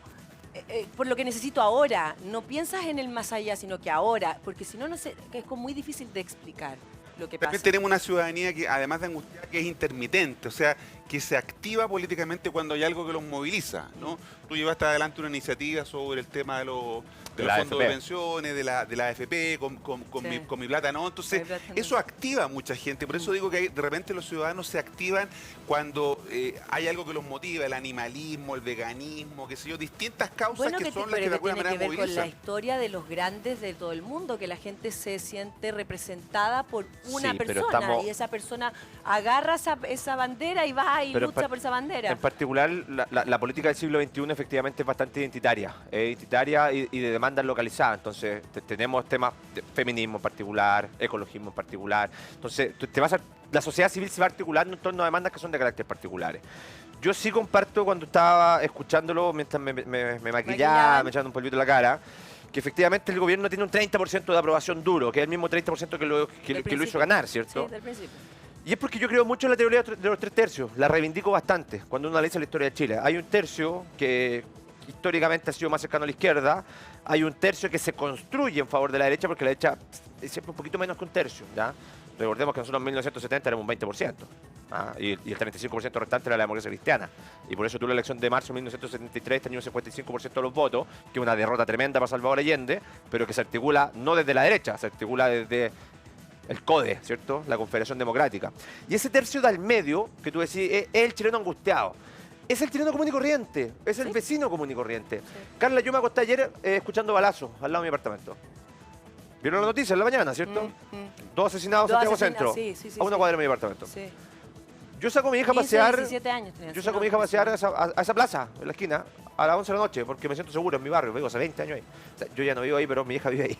S1: por lo que necesito ahora, no piensas en el más allá, sino que ahora, porque si no, es como muy difícil de explicar lo que pasa.
S2: También tenemos una ciudadanía que, además de angustiada, que es intermitente, o sea, que se activa políticamente cuando hay algo que los moviliza, ¿no? Tú llevaste adelante una iniciativa sobre el tema de los fondos de pensiones, de la AFP, con mi plata, ¿no? Entonces, eso activa a mucha gente. Por eso digo que de repente los ciudadanos se activan cuando hay algo que los motiva, el animalismo, el veganismo, qué sé yo, distintas causas que son las que de alguna manera movilizan.
S1: Tiene que ver con la historia de los grandes de todo el mundo, que la gente se siente representada por una persona y esa persona agarra esa bandera y va y lucha por esa bandera.
S3: En particular, la política del siglo XXI efectivamente es bastante identitaria. Es identitaria y de demandas localizadas. Entonces, tenemos temas de feminismo en particular, ecologismo en particular. Entonces, la sociedad civil se va articulando en torno a demandas que son de carácter particulares. Yo sí comparto cuando estaba escuchándolo, mientras me maquillaba, me echando un polvito en la cara, que efectivamente el gobierno tiene un 30% de aprobación duro, que es el mismo 30% que lo hizo ganar, ¿cierto?
S1: Sí, del principio.
S3: Y es porque yo creo mucho en la teoría de los 3 tercios, la reivindico bastante cuando uno analiza la historia de Chile. Hay un tercio que históricamente ha sido más cercano a la izquierda, hay un tercio que se construye en favor de la derecha, porque la derecha es siempre un poquito menos que un tercio, ¿ya? Recordemos que nosotros en 1970 éramos un 20%, y el 35% restante era la democracia cristiana. Y por eso tú la elección de marzo de 1973 tenías un 55% de los votos, que es una derrota tremenda para Salvador Allende, pero que se articula no desde la derecha, se articula desde el CODE, ¿cierto? La Confederación Democrática. Y ese tercio del medio, que tú decís, es el chileno angustiado. Es el chileno común y corriente, es el vecino común y corriente. Carla, yo me acosté ayer escuchando balazos al lado de mi apartamento. ¿Vieron la noticia en la mañana, cierto? 2 asesinados en Santiago Centro, a una cuadra de mi apartamento.
S1: Sí.
S3: Yo saco a mi hija a pasear.
S1: 17 años
S3: yo saco a mi hija a pasear a esa plaza, en la esquina, a las 11 de la noche porque me siento seguro en mi barrio. Vivo hace 20 años ahí. O sea, yo ya no vivo ahí, pero mi hija vive ahí.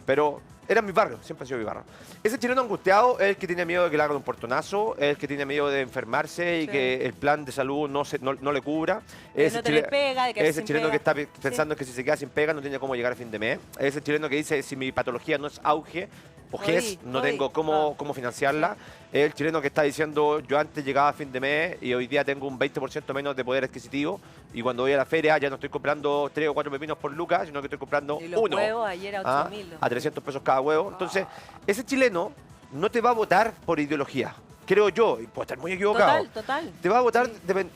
S3: Pero era mi barrio, siempre ha sido mi barrio. Ese chileno angustiado es el que tiene miedo de que le hagan un portonazo, es el que tiene miedo de enfermarse y que el plan de salud no le cubra.
S1: Que no te le pega, de que
S3: ese chileno que está pensando que si se queda sin pega no tiene cómo llegar a fin de mes. Es el chileno que dice, si mi patología no es auge o GES, no tengo cómo financiarla. Es el chileno que está diciendo, yo antes llegaba a fin de mes y hoy día tengo un 20% menos de poder adquisitivo y cuando voy a la feria ya no estoy comprando 3 o 4 pepinos por lucas, sino que estoy comprando
S1: y los
S3: uno.
S1: Huevos ayer a 8.000.
S3: A 300 pesos cada huevo. Entonces, ese chileno no te va a votar por ideología. Creo yo, y puedo estar muy equivocado.
S1: Total.
S3: Te va a votar,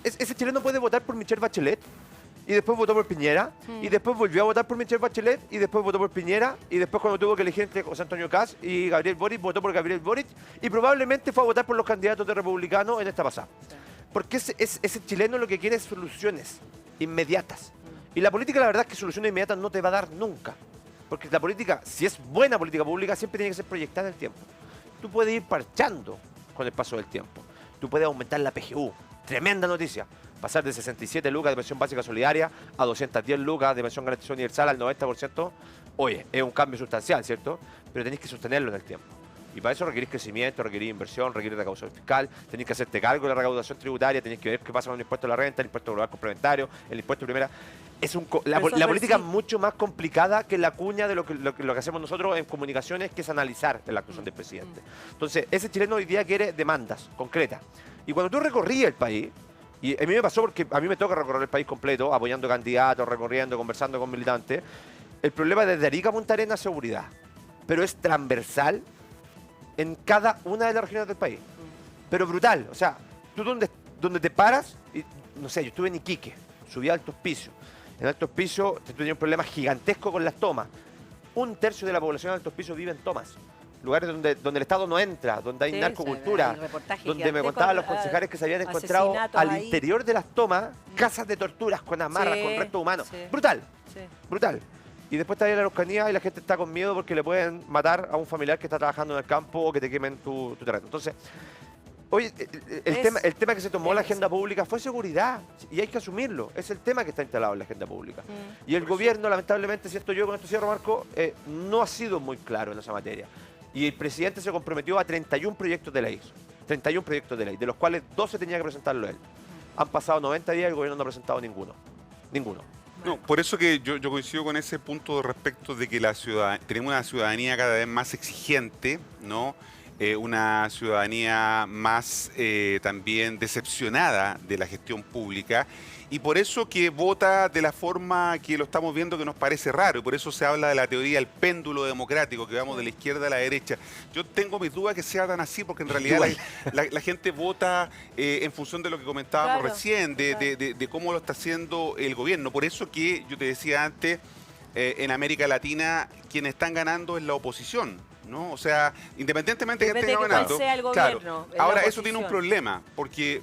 S3: ese chileno puede votar por Michelle Bachelet, y después votó por Piñera, y después volvió a votar por Michelle Bachelet, y después votó por Piñera, y después cuando tuvo que elegir entre José Antonio Kast y Gabriel Boric, votó por Gabriel Boric, y probablemente fue a votar por los candidatos de republicanos en esta pasada. Porque ese chileno lo que quiere es soluciones inmediatas. Y la política, la verdad es que soluciones inmediatas no te va a dar nunca. Porque la política, si es buena política pública, siempre tiene que ser proyectada en el tiempo. Tú puedes ir parchando con el paso del tiempo. Tú puedes aumentar la PGU. Tremenda noticia. Pasar de 67 lucas de pensión básica solidaria a 210 lucas de pensión garantizada universal al 90%. Oye, es un cambio sustancial, ¿cierto? Pero tenés que sostenerlo en el tiempo. Y para eso requerís crecimiento, requerís inversión, requerís recaudación fiscal, tenés que hacerte cargo de la recaudación tributaria, tenés que ver qué pasa con el impuesto a la renta, el impuesto global complementario, el impuesto de primera. La política es mucho más complicada que la cuña de lo que hacemos nosotros en comunicaciones, que es analizar la actuación del presidente. Entonces, ese chileno hoy día quiere demandas concretas. Y cuando tú recorrías el país, y a mí me pasó porque a mí me toca recorrer el país completo, apoyando candidatos, recorriendo, conversando con militantes, el problema desde Arica a Punta Arenas es seguridad, pero es transversal en cada una de las regiones del país. Pero brutal. O sea, tú donde te paras, y, no sé, yo estuve en Iquique, subí a Alto Hospicio. En Alto Hospicio tenía un problema gigantesco con las tomas. 1/3 de la población de Alto Hospicio vive en tomas. Lugares donde el Estado no entra, donde hay narcocultura, donde me contaban los concejales que se habían encontrado al interior de las tomas casas de torturas con amarras, con restos humanos. Brutal, brutal. Y después está ahí la Araucanía y la gente está con miedo porque le pueden matar a un familiar que está trabajando en el campo o que te quemen tu terreno. Entonces, hoy el tema que se tomó la agenda pública fue seguridad y hay que asumirlo. Es el tema que está instalado en la agenda pública. Y el gobierno, lamentablemente, siento yo, con esto cierro, Marco, no ha sido muy claro en esa materia. Y el presidente se comprometió a 31 proyectos de ley. 31 proyectos de ley, de los cuales 12 tenía que presentarlo él. Han pasado 90 días y el gobierno no ha presentado ninguno. Ninguno.
S2: No, por eso que yo coincido con ese punto respecto de que tenemos una ciudadanía cada vez más exigente, ¿no? Una ciudadanía más también decepcionada de la gestión pública, y por eso que vota de la forma que lo estamos viendo, que nos parece raro, y por eso se habla de la teoría del péndulo democrático, que vamos de la izquierda a la derecha. Yo tengo mis dudas que sea tan así, porque en realidad la gente vota en función de lo que comentábamos recién, de cómo lo está haciendo el gobierno. Por eso que yo te decía antes, en América Latina quienes están ganando es la oposición, ¿no? O sea, independientemente de que esté ganando.
S1: Sea el gobierno,
S2: Ahora, eso tiene un problema, porque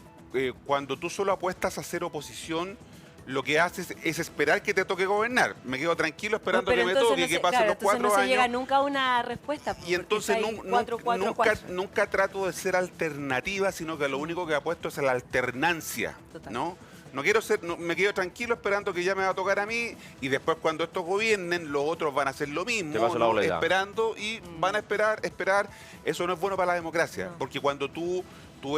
S2: cuando tú solo apuestas a hacer oposición, lo que haces es esperar que te toque gobernar. Me quedo tranquilo esperando que me toque, que pasen los 4 años.
S1: No se llega nunca a una respuesta.
S2: Y entonces nunca trato de ser alternativa, sino que lo único que apuesto es a la alternancia, ¿no? No quiero ser, me quedo tranquilo esperando que ya me va a tocar a mí, y después cuando estos gobiernen, los otros van a hacer lo mismo, ¿no? Esperando y van a esperar. Eso no es bueno para la democracia, porque cuando tú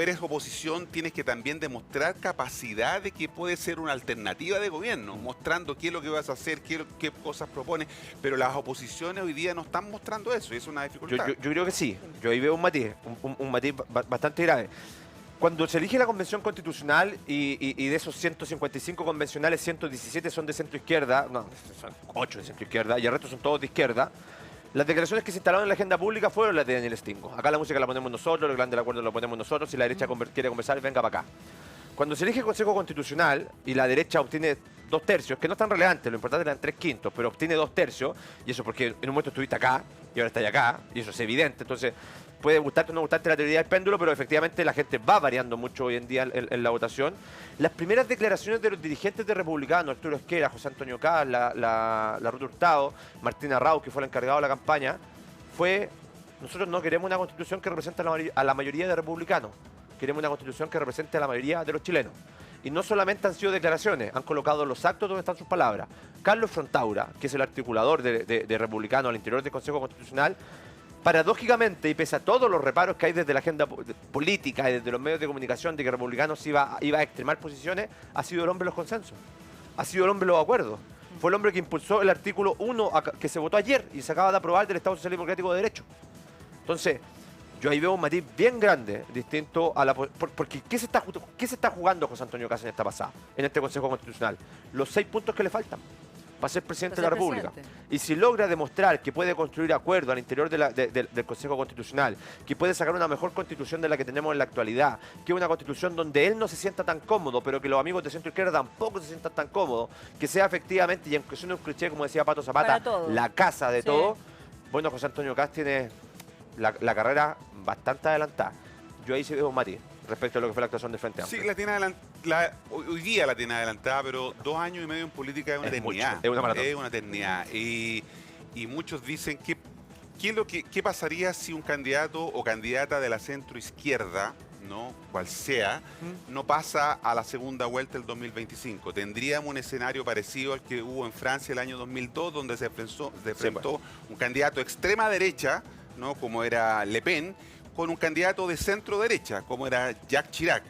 S2: eres oposición, tienes que también demostrar capacidad de que puede ser una alternativa de gobierno, mostrando qué es lo que vas a hacer, qué cosas propones, pero las oposiciones hoy día no están mostrando eso, y es una dificultad.
S3: Yo creo que sí, yo ahí veo un matiz bastante grave. Cuando se elige la Convención Constitucional y de esos 155 convencionales, 117 son de centro-izquierda, no, son 8 de centro-izquierda, y el resto son todos de izquierda, las declaraciones que se instalaron en la agenda pública fueron las de Daniel Stingo. Acá la música la ponemos nosotros, el grande del acuerdo lo ponemos nosotros, si la derecha quiere conversar, venga para acá. Cuando se elige el Consejo Constitucional y la derecha obtiene 2/3, que no es tan relevante, lo importante eran 3/5, pero obtiene 2/3, y eso porque en un momento estuviste acá y ahora estás acá, y eso es evidente. Entonces, puede gustarte o no gustarte la teoría del péndulo, pero efectivamente la gente va variando mucho hoy en día en la votación. Las primeras declaraciones de los dirigentes de republicanos, Arturo Esquera, José Antonio Kast, la Ruth Hurtado, Martina Raus, que fue el encargado de la campaña, fue: nosotros no queremos una constitución que represente a la mayoría de republicanos, queremos una constitución que represente a la mayoría de los chilenos. Y no solamente han sido declaraciones, han colocado los actos donde están sus palabras. Carlos Frontaura, que es el articulador de republicanos al interior del Consejo Constitucional, paradójicamente, y pese a todos los reparos que hay desde la agenda política y desde los medios de comunicación de que republicanos iba a extremar posiciones, ha sido el hombre de los consensos, ha sido el hombre de los acuerdos. Fue el hombre que impulsó el artículo 1 que se votó ayer y se acaba de aprobar del Estado Social y Democrático de Derecho. Entonces, yo ahí veo un matiz bien grande, distinto a la... Porque ¿qué se está jugando José Antonio Kast en esta pasada, en este Consejo Constitucional? Los 6 puntos que le faltan para ser presidente de la República. Y si logra demostrar que puede construir acuerdos al interior del Consejo Constitucional, que puede sacar una mejor constitución de la que tenemos en la actualidad, que es una constitución donde él no se sienta tan cómodo, pero que los amigos de centro izquierda tampoco se sientan tan cómodos, que sea efectivamente, y aunque suene un cliché, como decía Pato Zapata, la casa de todo, bueno, José Antonio Kast tiene la carrera bastante adelantada. Yo ahí sí veo un matiz respecto a lo que fue la actuación del Frente Amplio.
S2: Sí, la tiene hoy día la tiene adelantada, pero 2 años y medio en política es una eternidad.
S3: Mucho, es una maratón.
S2: Es una eternidad. Y muchos dicen ¿qué pasaría si un candidato o candidata de la centroizquierda, ¿no? Cual sea, no pasa a la segunda vuelta del 2025? Tendríamos un escenario parecido al que hubo en Francia el año 2002, donde se enfrentó un candidato de extrema derecha, ¿no? Como era Le Pen, con un candidato de centro derecha, como era Jacques Chirac.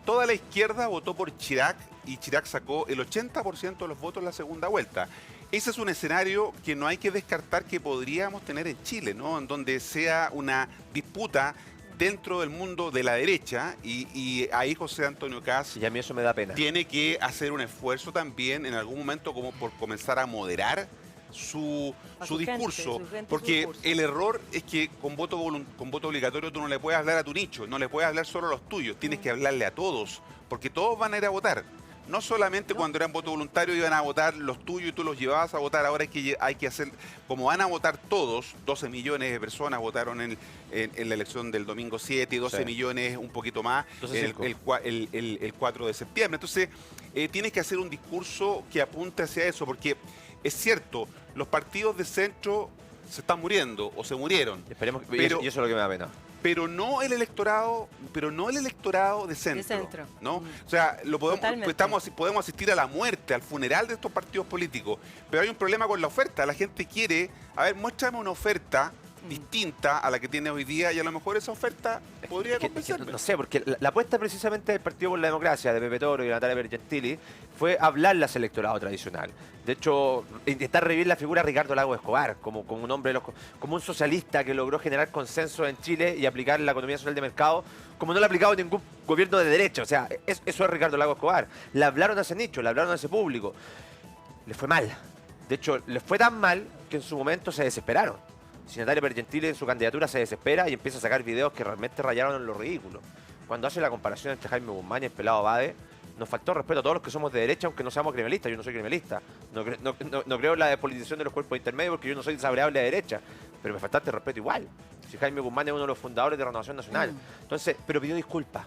S2: Toda la izquierda votó por Chirac y Chirac sacó el 80% de los votos en la segunda vuelta. Ese es un escenario que no hay que descartar que podríamos tener en Chile, ¿no? En donde sea una disputa dentro del mundo de la derecha y ahí José Antonio Kast,
S3: y a mí eso me da pena,
S2: tiene que hacer un esfuerzo también en algún momento como por comenzar a moderar su discurso, porque el error es que con voto obligatorio tú no le puedes hablar a tu nicho, no le puedes hablar solo a los tuyos, tienes que hablarle a todos, porque todos van a ir a votar. No solamente cuando eran voto voluntario iban a votar los tuyos y tú los llevabas a votar, ahora hay que hacer, como van a votar todos, 12 millones de personas votaron en la elección del domingo 7 y 12 millones, un poquito más, el 4 de septiembre. Entonces, tienes que hacer un discurso que apunte hacia eso, porque es cierto, los partidos de centro se están muriendo o se murieron.
S3: Esperemos, y eso es lo que me da pena.
S2: Pero no el electorado de centro. ¿No? O sea, podemos asistir a la muerte, al funeral de estos partidos políticos. Pero hay un problema con la oferta. La gente quiere, a ver, muéstrame una oferta distinta a la que tiene hoy día y a lo mejor esa oferta podría convencerme.
S3: No sé, porque la apuesta precisamente del Partido por la Democracia, de Pepe Toro y de Natalia Bergentili, fue hablarle a ese electorado tradicional. De hecho, intentar revivir la figura de Ricardo Lagos Escobar como un hombre, como un socialista que logró generar consenso en Chile y aplicar la economía social de mercado como no lo ha aplicado ningún gobierno de derecha. O sea, eso es Ricardo Lagos Escobar. Le hablaron a ese nicho, le hablaron a ese público. Le fue mal. De hecho, le fue tan mal que en su momento se desesperaron. Si Natalia Bergentili en su candidatura se desespera y empieza a sacar videos que realmente rayaron en lo ridículo. Cuando hace la comparación entre Jaime Guzmán y el pelado Abade, nos faltó respeto a todos los que somos de derecha, aunque no seamos criminalistas. Yo no soy criminalista. No creo en la despolitización de los cuerpos intermedios porque yo no soy desagradable de derecha. Pero me faltaste respeto igual. Si Jaime Guzmán es uno de los fundadores de Renovación Nacional. Entonces, pero pidió disculpas.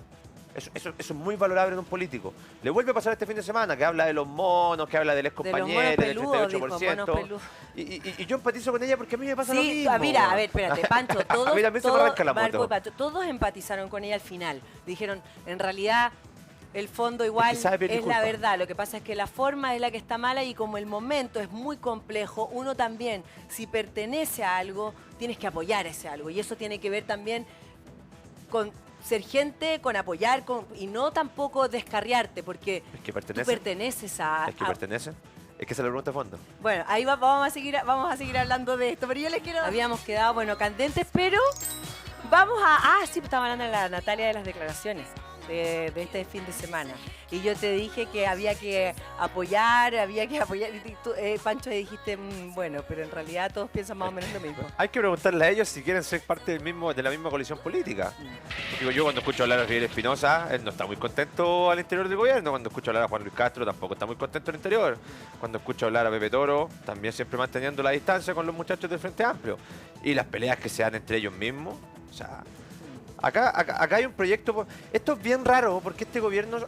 S3: Eso es muy valorable en un político. Le vuelve a pasar este fin de semana, que habla de los monos, que habla del excompañero, del 38%. Y yo empatizo con ella porque a mí me pasa lo mismo.
S1: Mira, a ver, espérate, Pancho, todos,
S3: a mí también se me arranca la moto.
S1: Todos empatizaron con ella al final. Dijeron, en realidad, el fondo igual es la verdad. Lo que pasa es que la forma es la que está mala y como el momento es muy complejo, uno también, si pertenece a algo, tienes que apoyar ese algo. Y eso tiene que ver también con ser gente, con apoyar, y no tampoco descarriarte, porque tú perteneces a...
S3: ¿Es que pertenece? Es que se le pregunta a fondo.
S1: Bueno, ahí vamos a seguir hablando de esto, pero yo les quiero... Habíamos quedado, bueno, candentes, pero vamos a... sí, estaba hablando de la Natalia de las declaraciones de este fin de semana. Y yo te dije que había que apoyar. Y tú, Pancho, dijiste, bueno, pero en realidad todos piensan más o menos lo mismo.
S3: Hay que preguntarle a ellos si quieren ser parte de la misma coalición política. Digo, yo cuando escucho hablar a Fidel Espinosa, él no está muy contento al interior del gobierno. Cuando escucho hablar a Juan Luis Castro, tampoco está muy contento al interior. Cuando escucho hablar a Pepe Toro, también siempre manteniendo la distancia con los muchachos del Frente Amplio. Y las peleas que se dan entre ellos mismos, o sea... Acá hay un proyecto. Esto es bien raro porque este gobierno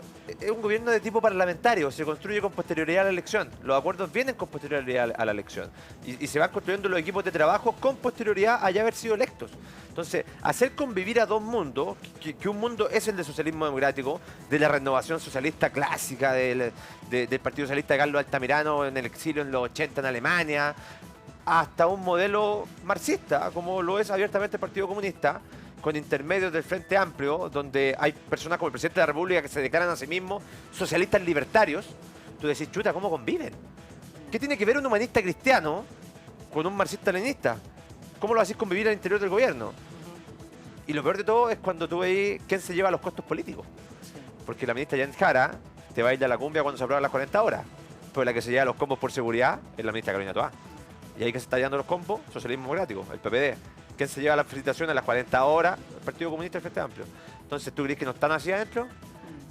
S3: es un gobierno de tipo parlamentario, se construye con posterioridad a la elección. Los acuerdos vienen con posterioridad a la elección y se van construyendo los equipos de trabajo con posterioridad a ya haber sido electos. Entonces, hacer convivir a dos mundos, que un mundo es el del socialismo democrático, de la renovación socialista clásica del Partido Socialista de Carlos Altamirano en el exilio en los 80 en Alemania, hasta un modelo marxista, como lo es abiertamente el Partido Comunista, con intermedios del Frente Amplio, donde hay personas como el presidente de la República que se declaran a sí mismos socialistas libertarios. Tú decís, chuta, ¿cómo conviven? ¿Qué tiene que ver un humanista cristiano con un marxista-leninista? ¿Cómo lo hacís convivir al interior del gobierno? Y lo peor de todo es cuando tú veis quién se lleva los costos políticos. Porque la ministra Janet Jara te va a ir a la cumbia cuando se aprueban las 40 horas. Pero la que se lleva los combos por seguridad es la ministra Carolina Toá. Y ahí que se está llevando los combos, socialismo democrático, el PPD. ¿Quién se lleva la felicitación a las 40 horas? El Partido Comunista y el Frente Amplio. Entonces, ¿tú crees que no están así adentro?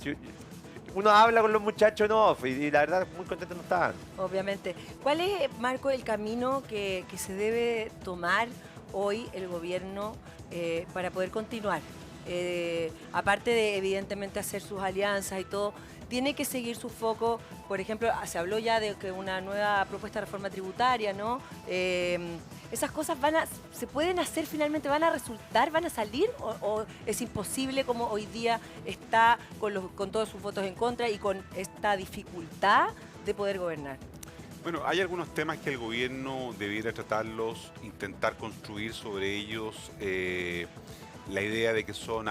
S3: Si uno habla con los muchachos y la verdad, muy contentos no están.
S1: Obviamente. ¿Cuál es, Marco, el camino que se debe tomar hoy el gobierno para poder continuar? Aparte de, evidentemente, hacer sus alianzas y todo, tiene que seguir su foco. Por ejemplo, se habló ya de que una nueva propuesta de reforma tributaria, ¿no? ¿Esas cosas se pueden hacer finalmente? ¿Van a resultar? ¿Van a salir? ¿O es imposible como hoy día está con todos sus votos en contra y con esta dificultad de poder gobernar?
S2: Bueno, hay algunos temas que el gobierno debiera tratarlos, intentar construir sobre ellos la idea de que son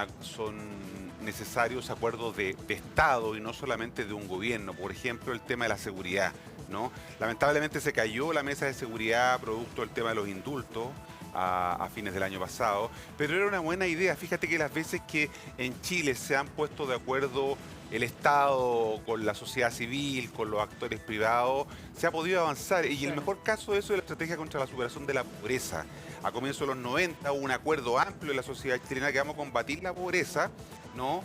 S2: necesarios acuerdos de Estado y no solamente de un gobierno. Por ejemplo, el tema de la seguridad, ¿no? Lamentablemente se cayó la mesa de seguridad producto del tema de los indultos a fines del año pasado, pero era una buena idea. Fíjate que las veces que en Chile se han puesto de acuerdo el Estado con la sociedad civil, con los actores privados, se ha podido avanzar. Y el mejor caso de eso es la estrategia contra la superación de la pobreza. A comienzos de los 90 hubo un acuerdo amplio en la sociedad chilena que vamos a combatir la pobreza, ¿no?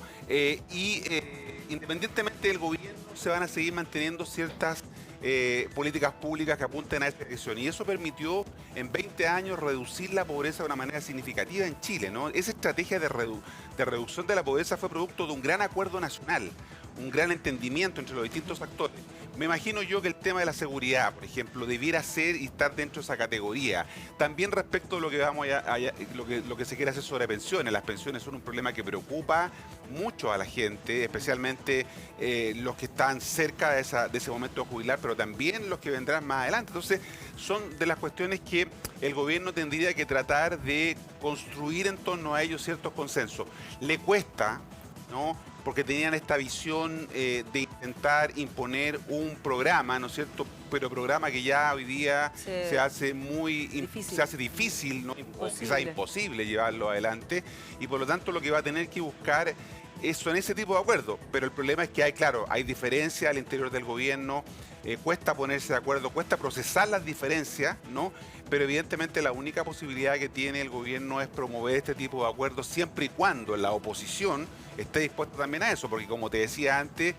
S2: Independientemente del gobierno, se van a seguir manteniendo ciertas políticas públicas que apunten a esa dirección. Y eso permitió en 20 años reducir la pobreza de una manera significativa en Chile, ¿no? Esa estrategia de reducción de la pobreza fue producto de un gran acuerdo nacional, un gran entendimiento entre los distintos actores. Me imagino yo que el tema de la seguridad, por ejemplo, debiera ser y estar dentro de esa categoría. También respecto a lo que lo que se quiere hacer sobre pensiones. Las pensiones son un problema que preocupa mucho a la gente, especialmente los que están cerca de ese momento de jubilar, pero también los que vendrán más adelante. Entonces, son de las cuestiones que el gobierno tendría que tratar de construir en torno a ellos ciertos consensos. Le cuesta, ¿no? Porque tenían esta visión de intentar imponer un programa, ¿no es cierto? Pero programa que ya hoy día se hace difícil, ¿no? O quizás imposible llevarlo adelante, y por lo tanto lo que va a tener que buscar son ese tipo de acuerdos. Pero el problema es que hay diferencias al interior del gobierno, cuesta ponerse de acuerdo, cuesta procesar las diferencias, ¿no? Pero evidentemente la única posibilidad que tiene el gobierno es promover este tipo de acuerdos siempre y cuando la oposición esté dispuesta también a eso, porque como te decía antes,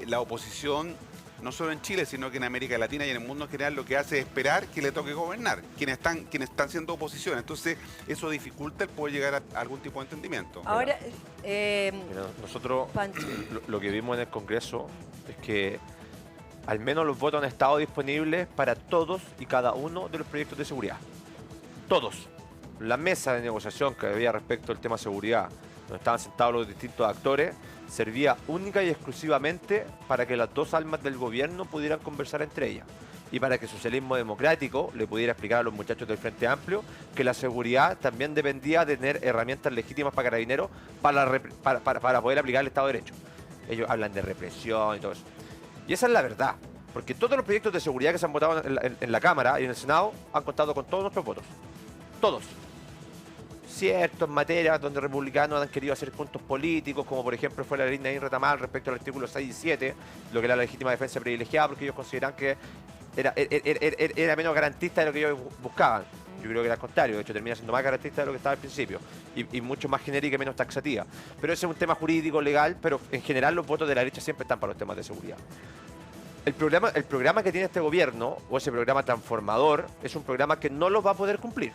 S2: la oposición, no solo en Chile, sino que en América Latina y en el mundo en general, lo que hace es esperar que le toque gobernar, quienes están siendo oposición. Entonces, eso dificulta el poder llegar a algún tipo de entendimiento.
S1: Ahora,
S3: nosotros lo que vimos en el Congreso es que al menos los votos han estado disponibles para todos y cada uno de los proyectos de seguridad. Todos. La mesa de negociación que había respecto al tema seguridad, donde estaban sentados los distintos actores, servía única y exclusivamente para que las dos almas del gobierno pudieran conversar entre ellas y para que el socialismo democrático le pudiera explicar a los muchachos del Frente Amplio que la seguridad también dependía de tener herramientas legítimas para Carabineros para poder aplicar el Estado de Derecho. Ellos hablan de represión y todo eso. Y esa es la verdad, porque todos los proyectos de seguridad que se han votado en la Cámara y en el Senado han contado con todos nuestros votos. Todos. Cierto, en materias donde republicanos han querido hacer puntos políticos, como por ejemplo fue la ley de Retamal respecto al artículo 6 y 7, lo que era la legítima defensa privilegiada, porque ellos consideran que era menos garantista de lo que ellos buscaban. Yo creo que era al contrario, de hecho termina siendo más garantista de lo que estaba al principio y mucho más genérica y menos taxativa. Pero ese es un tema jurídico, legal, pero en general los votos de la derecha siempre están para los temas de seguridad. El programa que tiene este gobierno, o ese programa transformador, es un programa que no lo va a poder cumplir.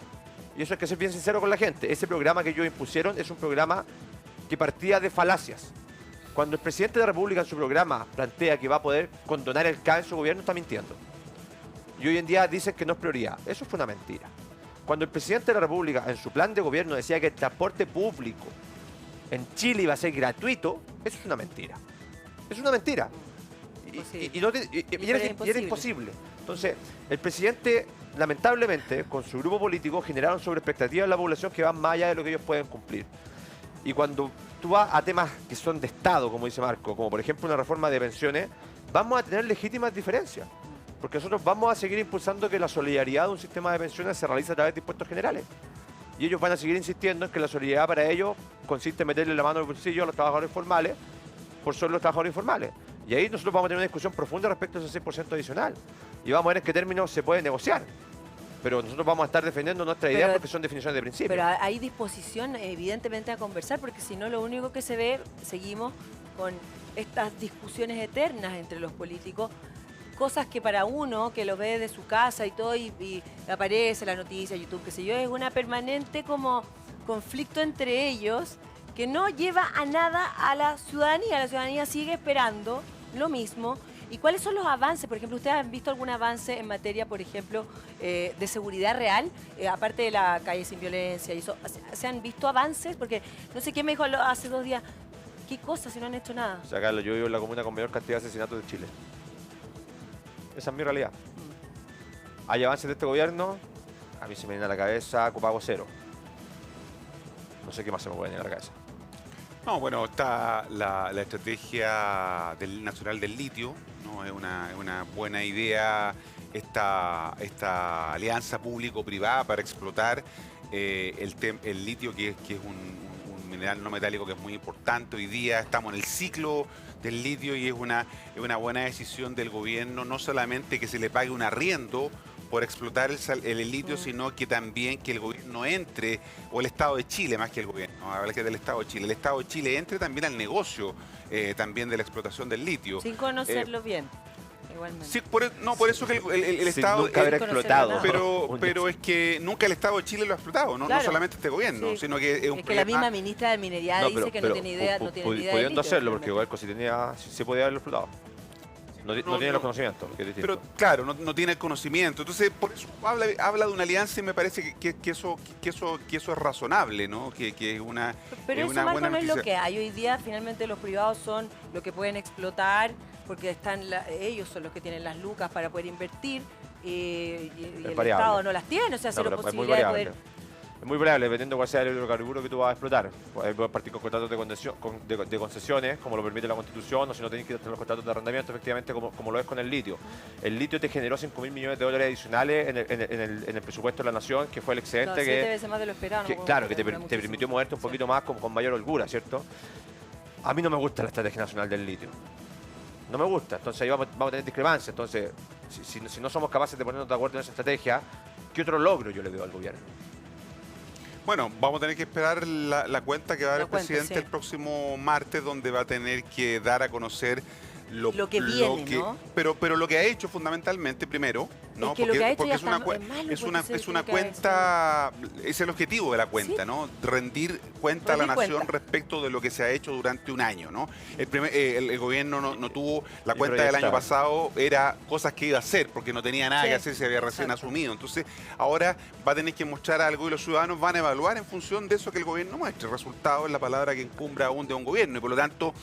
S3: Y eso hay que ser bien sincero con la gente. Ese programa que ellos impusieron es un programa que partía de falacias. Cuando el presidente de la República en su programa plantea que va a poder condonar el CAE en su gobierno, está mintiendo. Y hoy en día dicen que no es prioridad. Eso fue una mentira. Cuando el presidente de la República en su plan de gobierno decía que el transporte público en Chile iba a ser gratuito, eso es una mentira. Es una mentira. Y era imposible. Entonces, el presidente, lamentablemente, con su grupo político, generaron sobreexpectativas en la población que van más allá de lo que ellos pueden cumplir. Y cuando tú vas a temas que son de Estado, como dice Marco, como por ejemplo una reforma de pensiones, vamos a tener legítimas diferencias. Porque nosotros vamos a seguir impulsando que la solidaridad de un sistema de pensiones se realice a través de impuestos generales. Y ellos van a seguir insistiendo en que la solidaridad para ellos consiste en meterle la mano en el bolsillo a los trabajadores formales por ser los trabajadores informales. Y ahí nosotros vamos a tener una discusión profunda respecto a ese 6% adicional. Y vamos a ver en qué términos se puede negociar. Pero nosotros vamos a estar defendiendo nuestra idea porque son definiciones de principio.
S1: Pero hay disposición, evidentemente, a conversar, porque si no, lo único que se ve, seguimos con estas discusiones eternas entre los políticos, cosas que para uno, que lo ve de su casa y todo, y aparece la noticia, YouTube, qué sé yo, es una permanente como conflicto entre ellos que no lleva a nada a la ciudadanía. La ciudadanía sigue esperando lo mismo. ¿Y cuáles son los avances? Por ejemplo, ¿ustedes han visto algún avance en materia, por ejemplo, de seguridad real? Aparte de la calle sin violencia y eso, ¿se han visto avances? Porque no sé quién me dijo hace 2 días, ¿qué cosas si no han hecho nada?
S3: O sea, Carlos, yo vivo en la comuna con mayor cantidad de asesinatos de Chile. Esa es mi realidad. ¿Hay avances de este gobierno? A mí se me viene a la cabeza Copago Cero. No sé qué más se me puede venir a la cabeza.
S2: No, bueno, está la estrategia nacional del litio, ¿no? Es una buena idea esta alianza público-privada para explotar el litio, que es un mineral no metálico que es muy importante. Hoy día estamos en el ciclo del litio y es una buena decisión del gobierno, no solamente que se le pague un arriendo por explotar el litio, sino que también que el gobierno entre, o el Estado de Chile, más que el gobierno, habla que del Estado de Chile, el Estado de Chile entre también al negocio también de la explotación del litio.
S1: Sin conocerlo bien, igualmente.
S2: Sí, por eso que el Estado...
S3: Nunca haber explotado.
S2: Pero es que nunca el Estado de Chile lo ha explotado, no,
S1: Claro.
S2: no solamente este gobierno, sino que es un
S1: que la misma ministra de Minería dice que no tiene idea, no tiene ni idea del
S3: pudiendo
S1: litio,
S3: hacerlo, porque
S1: realmente.
S3: igual sí podía haberlo explotado. No tiene los conocimientos, que es distinto.
S2: Pero claro, no tiene el conocimiento. Entonces, por eso habla de una alianza y me parece que eso es razonable, ¿no? Que es una
S1: Pero
S2: es
S1: eso,
S2: una
S1: Marco,
S2: buena
S1: no es lo
S2: noticia.
S1: que hay. Hoy día, finalmente, los privados son los que pueden explotar, porque ellos son los que tienen las lucas para poder invertir, y el
S3: variable.
S1: Estado no las tiene, o sea, cero
S3: pero es muy
S1: posibilidad de
S3: variable.
S1: poder...
S3: Es muy variable, dependiendo de cuál sea el hidrocarburo que tú vas a explotar. Puedes partir con contratos de concesiones, como lo permite la Constitución, o si no tenés que tener los contratos de arrendamiento, efectivamente, como lo es con el litio. El litio te generó $5.000 millones adicionales en el presupuesto de la Nación, que fue el excedente
S1: 7 veces más de lo esperado.
S3: claro, que te permitió moverte un poquito más con mayor holgura, ¿cierto? A mí no me gusta la estrategia nacional del litio. No me gusta, entonces ahí vamos a tener discrepancias. Entonces, si no somos capaces de ponernos de acuerdo en esa estrategia, ¿qué otro logro yo le veo al gobierno?
S2: Bueno, vamos a tener que esperar la cuenta que va a dar el presidente
S1: sí.
S2: el próximo martes, donde va a tener que dar a conocer
S1: lo que viene, ¿no?
S2: Pero lo que ha hecho fundamentalmente, primero, ¿no?
S1: Es que lo que ha hecho ya
S2: es una,
S1: está malo,
S2: es una,
S1: porque
S2: es una
S1: lo que ha hecho.
S2: cuenta, es el objetivo de la cuenta,
S1: Sí.
S2: ¿no? Rendir cuenta a la
S1: Rendir
S2: nación
S1: cuenta.
S2: respecto de lo que se ha hecho durante un año, ¿no? El gobierno no tuvo la
S3: Y
S2: cuenta del año
S3: proyectar.
S2: pasado, era cosas que iba a hacer, porque no tenía nada
S1: Sí,
S2: que hacer, se había recién
S1: exacto.
S2: asumido. Entonces, ahora va a tener que mostrar algo y los ciudadanos van a evaluar en función de eso que el gobierno muestre. Resultado es la palabra que encumbra aún de un gobierno y por lo tanto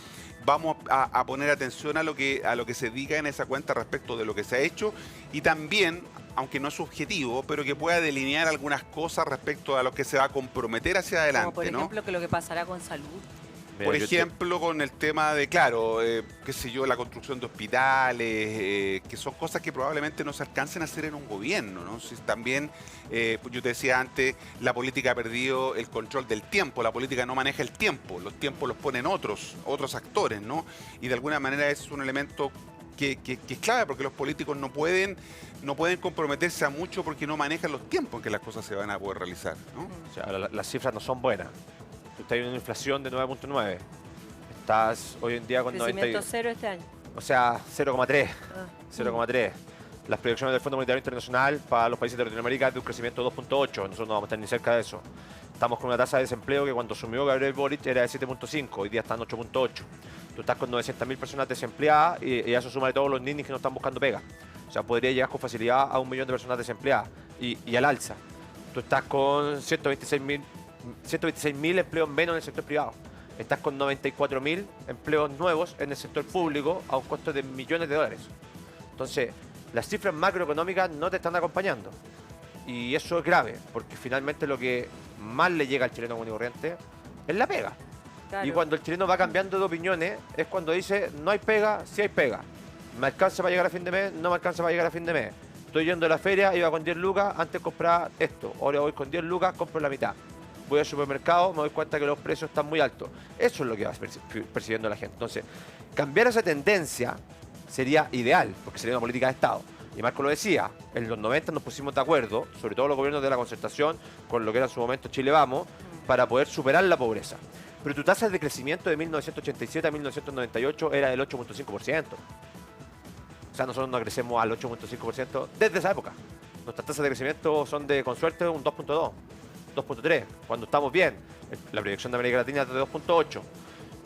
S2: vamos a poner atención a lo que se diga en esa cuenta respecto de lo que se ha hecho y también, aunque no es subjetivo, pero que pueda delinear algunas cosas respecto a lo que se va a comprometer hacia adelante,
S1: Como por
S2: ¿no?
S1: ejemplo, que lo que pasará con salud.
S2: Por ejemplo, con el tema de, claro, qué sé yo, la construcción de hospitales, que son cosas que probablemente no se alcancen a hacer en un gobierno, ¿no? Si también, yo te decía antes, la política ha perdido el control del tiempo, la política no maneja el tiempo, los tiempos los ponen otros actores, ¿no? Y de alguna manera ese es un elemento que es clave, porque los políticos no pueden comprometerse a mucho porque no manejan los tiempos en que las cosas se van a poder realizar, ¿no?
S3: O sea, las cifras no son buenas. Tú estás en una inflación de 9.9. Estás hoy en día con
S1: Crecimiento
S3: 90...
S1: cero este año.
S3: O sea, 0,3.
S1: Ah.
S3: 0,3. Las proyecciones del Fondo Monetario Internacional para los países de Latinoamérica es de un crecimiento de 2.8. Nosotros no vamos a estar ni cerca de eso. Estamos con una tasa de desempleo que cuando asumió Gabriel Boric era de 7.5, hoy día está en 8.8. Tú estás con 900.000 personas desempleadas y a eso suma de todos los ninis que no están buscando pega. O sea, podría llegar con facilidad a 1 millón de personas desempleadas y al alza. Tú estás con 126.000 empleos menos en el sector privado. Estás con 94.000 empleos nuevos en el sector público a un costo de millones de dólares. Entonces, las cifras macroeconómicas no te están acompañando. Y eso es grave, porque finalmente lo que más le llega al chileno común y corriente es la pega.
S1: Claro.
S3: Y cuando el chileno va cambiando de opiniones, es cuando dice, no hay pega, sí hay pega. Me alcanza para llegar a fin de mes, no me alcanza para llegar a fin de mes. Estoy yendo a la feria, iba con 10 lucas, antes compraba esto. Ahora voy con 10 lucas, compro la mitad. Voy al supermercado, me doy cuenta que los precios están muy altos. Eso es lo que va persiguiendo la gente. Entonces, cambiar esa tendencia sería ideal, porque sería una política de Estado. Y Marco lo decía, en los 90 nos pusimos de acuerdo, sobre todo los gobiernos de la concertación, con lo que era en su momento Chile Vamos, para poder superar la pobreza. Pero tu tasa de crecimiento de 1987 a 1998 era del 8.5%. O sea, nosotros no crecemos al 8.5% desde esa época. Nuestras tasas de crecimiento son de, con suerte, un 2.2, 2.3, cuando estamos bien. La proyección de América Latina es de 2.8.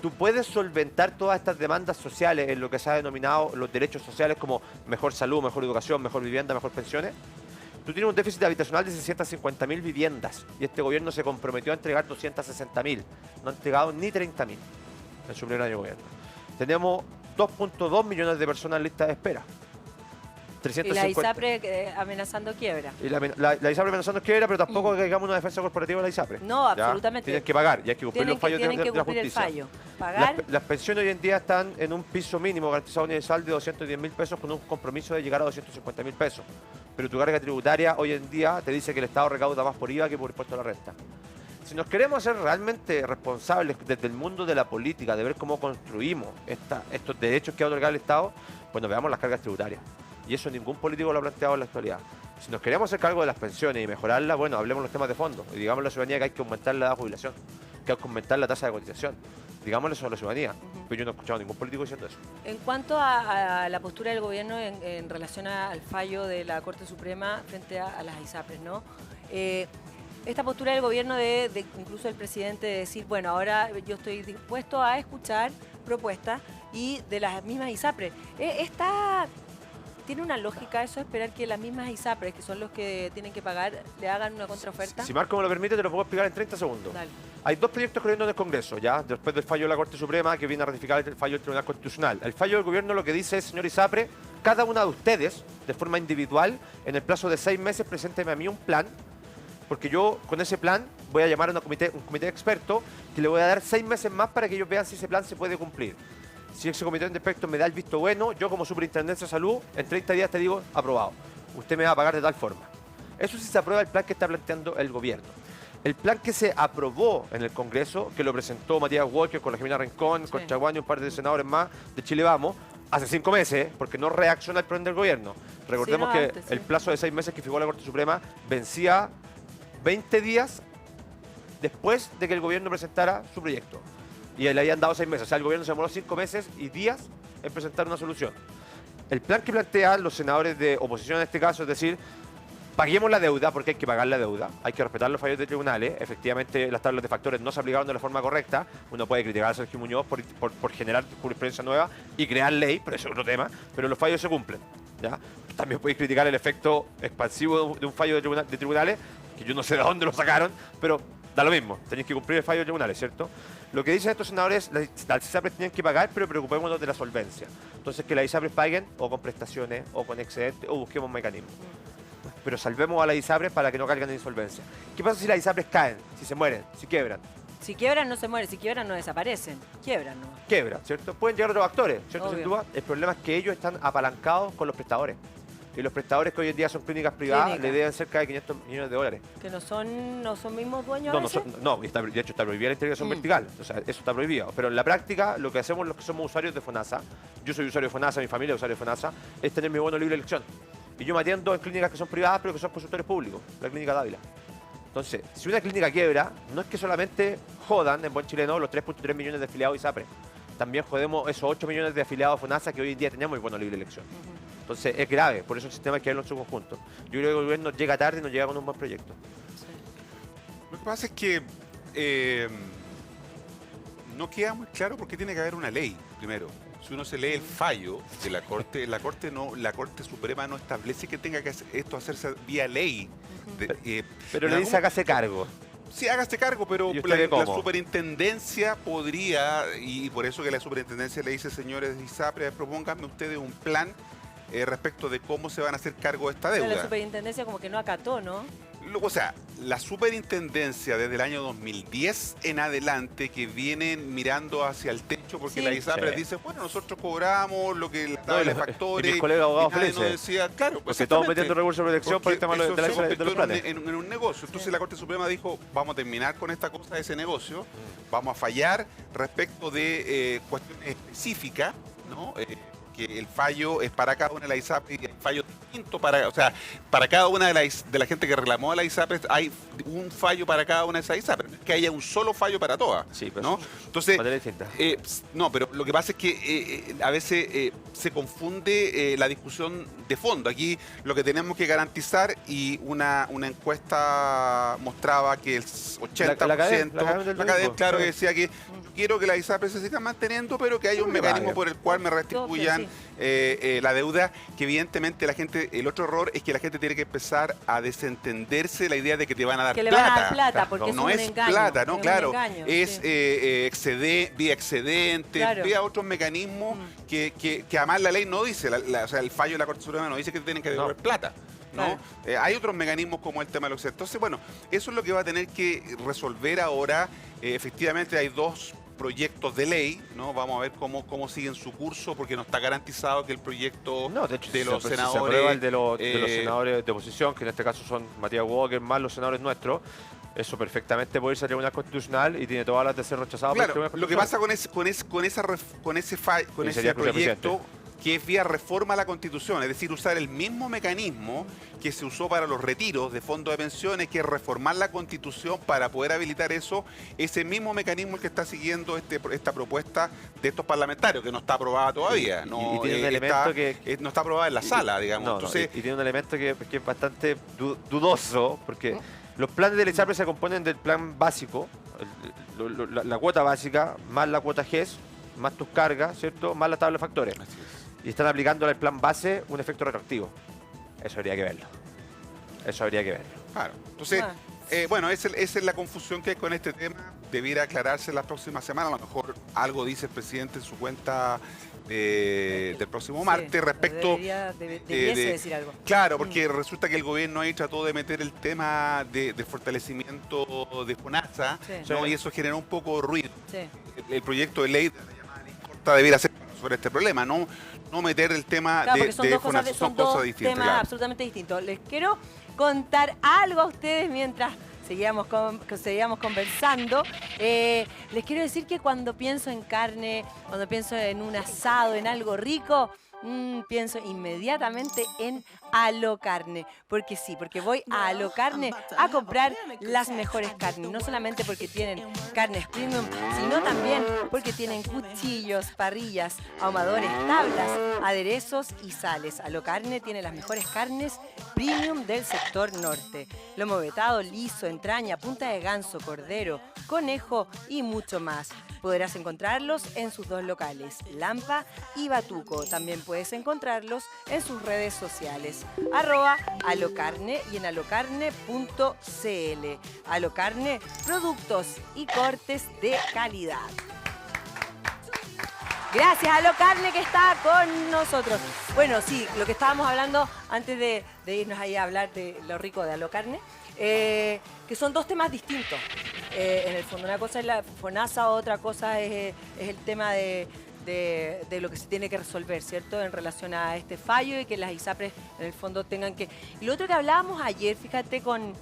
S3: Tú puedes solventar todas estas demandas sociales en lo que se ha denominado los derechos sociales como mejor salud, mejor educación, mejor vivienda, mejor pensiones. Tú tienes un déficit habitacional de 650.000 viviendas y este gobierno se comprometió a entregar 260.000. No ha entregado ni 30.000 en su primer año de gobierno. Tenemos 2.2 millones de personas en lista de espera. 350.
S1: Y la ISAPRE amenazando quiebra.
S3: Y la ISAPRE amenazando quiebra, pero tampoco que digamos una defensa corporativa de la ISAPRE.
S1: No, absolutamente.
S3: Tienen que pagar y hay que cumplir los fallos de la justicia.
S1: El fallo. Pagar.
S3: Las pensiones hoy en día están en un piso mínimo garantizado universal de 210.000 pesos con un compromiso de llegar a 250.000 pesos. Pero tu carga tributaria hoy en día te dice que el Estado recauda más por IVA que por impuesto a la renta. Si nos queremos ser realmente responsables desde el mundo de la política, de ver cómo construimos estos derechos que ha otorgado el Estado, pues nos veamos las cargas tributarias. Y eso ningún político lo ha planteado en la actualidad. Si nos queremos hacer cargo de las pensiones y mejorarlas, bueno, hablemos los temas de fondo. Y digamos a la ciudadanía que hay que aumentar la edad de jubilación, que hay que aumentar la tasa de cotización. Digámosle eso a la ciudadanía. Pero yo no he escuchado a ningún político diciendo eso.
S1: En cuanto a la postura del gobierno en relación al fallo de la Corte Suprema frente a las ISAPRES, ¿no? Esta postura del gobierno incluso el presidente de decir, bueno, ahora yo estoy dispuesto a escuchar propuestas y de las mismas ISAPRES. ¿Tiene una lógica eso, esperar que las mismas ISAPRES, que son los que tienen que pagar, le hagan una contraoferta?
S3: Si Marco me lo permite, te lo puedo explicar en 30 segundos. Dale. Hay dos proyectos corriendo en el Congreso, ya, después del fallo de la Corte Suprema, que viene a ratificar el fallo del Tribunal Constitucional. El fallo del gobierno lo que dice es, señor ISAPRE, cada una de ustedes, de forma individual, en el plazo de 6 meses, presénteme a mí un plan, porque yo con ese plan voy a llamar a un comité de expertos que le voy a dar 6 meses más para que ellos vean si ese plan se puede cumplir. Si ese comité de expertos me da el visto bueno, yo como superintendencia de salud, en 30 días te digo, aprobado. Usted me va a pagar de tal forma. Eso sí se aprueba el plan que está planteando el gobierno. El plan que se aprobó en el Congreso, que lo presentó Matías Walker con la Jimena Rincón, con Chaguán y un par de senadores más de Chile Vamos, hace 5 meses, porque no reacciona al plan del gobierno. Recordemos que el plazo de 6 meses que fijó la Corte Suprema vencía 20 días después de que el gobierno presentara su proyecto. Y le habían dado 6 meses. O sea, el gobierno se demoró 5 meses y días en presentar una solución. El plan que plantean los senadores de oposición en este caso es decir, paguemos la deuda porque hay que pagar la deuda, hay que respetar los fallos de tribunales. Efectivamente, las tablas de factores no se aplicaron de la forma correcta. Uno puede criticar a Sergio Muñoz por generar jurisprudencia nueva y crear ley, pero eso es otro tema. Pero los fallos se cumplen, ¿ya? También podéis criticar el efecto expansivo de un fallo de tribunales, que yo no sé de dónde lo sacaron, pero da lo mismo, tenéis que cumplir el fallo de tribunales, ¿cierto? Lo que dicen estos senadores, las ISAPRES tienen que pagar, pero preocupémonos de la solvencia. Entonces, que las ISAPRES paguen o con prestaciones, o con excedente, o busquemos un mecanismo. Pero salvemos a las ISAPRES para que no caigan en insolvencia. ¿Qué pasa si las ISAPRES caen, si se mueren, si quiebran?
S1: Si quiebran no se mueren, si quiebran no desaparecen, quiebran no.
S3: Quiebran, ¿cierto? Pueden llegar otros actores, ¿cierto?
S1: Obvio.
S3: Sin duda. El problema es que ellos están apalancados con los prestadores. Y los prestadores que hoy en día son clínicas privadas le deben cerca de 500 millones de dólares.
S1: ¿Que no son mismos dueños
S3: No,
S1: a veces?
S3: de hecho está prohibida la integración vertical. O sea, eso está prohibido. Pero en la práctica, lo que hacemos los que somos usuarios de FONASA, yo soy usuario de FONASA, mi familia es usuario de FONASA, es tener mi bono libre de elección. Y yo me atiendo en clínicas que son privadas, pero que son consultores públicos. La clínica Dávila. Entonces, si una clínica quiebra, no es que solamente jodan, en buen chileno, los 3.3 millones de afiliados ISAPRE. También jodemos esos 8 millones de afiliados FONASA que hoy en día tenemos el bono libre de elección. Entonces es grave, por eso el sistema hay que verlo en su conjunto. Yo creo que el gobierno llega tarde y no llega con un buen proyecto.
S2: Lo que pasa es que no queda muy claro por qué tiene que haber una ley, primero. Si uno se lee el fallo de la Corte Suprema no establece que tenga que esto hacerse vía ley.
S3: Pero le dice hágase cargo.
S2: Sí, hágase cargo, pero
S3: ¿Y usted
S2: la superintendencia podría, y por eso que la superintendencia le dice, señores de ISAPRE, propónganme ustedes un plan respecto de cómo se van a hacer cargo de esta deuda.
S1: Pero la superintendencia como que no acató, ¿no?
S2: O sea, la superintendencia desde el año 2010 en adelante que vienen mirando hacia el techo porque la ISAPRE dice, bueno, nosotros cobramos lo que la tabla de factores.
S3: Y mi colega abogado
S2: nos decía, claro,
S3: porque estamos metiendo recursos de protección por el tema de los planes.
S2: En un negocio. Entonces la Corte Suprema dijo, vamos a terminar con esta cosa de ese negocio, vamos a fallar respecto de cuestiones específicas, ¿no? Que el fallo es para cada una de las ISAPRE y el fallo distinto para, o sea, para cada una de la gente que reclamó a la ISAPRE hay un fallo para cada una de esas ISAPRE, no es que haya un solo fallo para todas,
S3: sí, pero
S2: ¿no? Entonces, no, pero lo que pasa es que a veces se confunde la discusión de fondo. Aquí lo que tenemos que garantizar, y una encuesta mostraba que el 80%,
S3: la cadena,
S2: claro, que decía que quiero que las ISAPRE se sigan manteniendo, pero que haya un mecanismo por el cual me restituyan la deuda, que evidentemente la gente, el otro error es que la gente tiene que empezar a desentenderse de la idea de que te van a dar plata.
S1: Que le van a dar plata, porque
S2: no
S1: es
S2: es
S1: engaño,
S2: plata, ¿no? Claro,
S1: engaño,
S2: es vía excedente, vía otros mecanismos que además la ley no dice, o sea, el fallo de la Corte Suprema no dice que te tienen que devolver plata. ¿No? Hay otros mecanismos como el tema de los excedentes. Entonces, bueno, eso es lo que va a tener que resolver ahora. Efectivamente, hay dos proyectos de ley, ¿no? Vamos a ver cómo siguen su curso, porque no está garantizado que el proyecto de los senadores...
S3: Se aprueba el de los senadores de oposición, que en este caso son Matías Walker más los senadores nuestros. Eso perfectamente puede irse a Tribunal Constitucional y tiene todas las de ser rechazado por el Tribunal Constitucional.
S2: Lo que pasa con ese proyecto, que es vía reforma a la Constitución, es decir, usar el mismo mecanismo que se usó para los retiros de fondos de pensiones, que es reformar la Constitución para poder habilitar eso, ese mismo mecanismo que está siguiendo esta propuesta de estos parlamentarios, que no está aprobada todavía.
S3: Y tiene un elemento
S2: no está aprobada en la sala, digamos. Entonces,
S3: y tiene un elemento que es bastante dudoso, porque los planes de la ISAPRE se componen del plan básico, la cuota básica, más la cuota GES, más tus cargas, ¿cierto? Más la tabla de factores.
S2: así es.
S3: Y están aplicando al plan base un efecto retroactivo. Eso habría que verlo.
S2: Claro. Entonces, bueno, esa es la confusión que hay con este tema. Debiera aclararse la próxima semana. A lo mejor algo dice el presidente en su cuenta del próximo martes respecto...
S1: Debiese decir algo.
S2: Claro, porque resulta que el gobierno ahí trató de meter el tema de fortalecimiento de FONASA, ¿no? Y eso generó un poco de ruido.
S1: Sí.
S2: El proyecto de ley de la llamada ley corta debiera ser sobre este problema, no meter el tema
S1: de
S2: FONASA, son cosas distintas.
S1: Temas absolutamente distintos. Les quiero contar algo a ustedes mientras seguíamos conversando. Les quiero decir que cuando pienso en carne, cuando pienso en un asado, en algo rico, pienso inmediatamente en Alocarne. Porque sí, porque voy a Alocarne a comprar las mejores carnes. No solamente porque tienen carnes premium, sino también porque tienen cuchillos, parrillas, ahumadores, tablas, aderezos y sales. Alocarne tiene las mejores carnes premium del sector norte. Lomo vetado, liso, entraña, punta de ganso, cordero, conejo y mucho más. Podrás encontrarlos en sus dos locales, Lampa y Batuco. También puedes encontrarlos en sus redes sociales, @alocarne y en alocarne.cl. Alocarne, productos y cortes de calidad. Gracias a Alocarne que está con nosotros. Bueno, sí, lo que estábamos hablando antes de irnos ahí a hablar de lo rico de Alocarne, que son dos temas distintos. En el fondo, una cosa es la FONASA, otra cosa es el tema de lo que se tiene que resolver, ¿cierto? En relación a este fallo y que las ISAPRES en el fondo tengan que... Y lo otro que hablábamos ayer, fíjate, con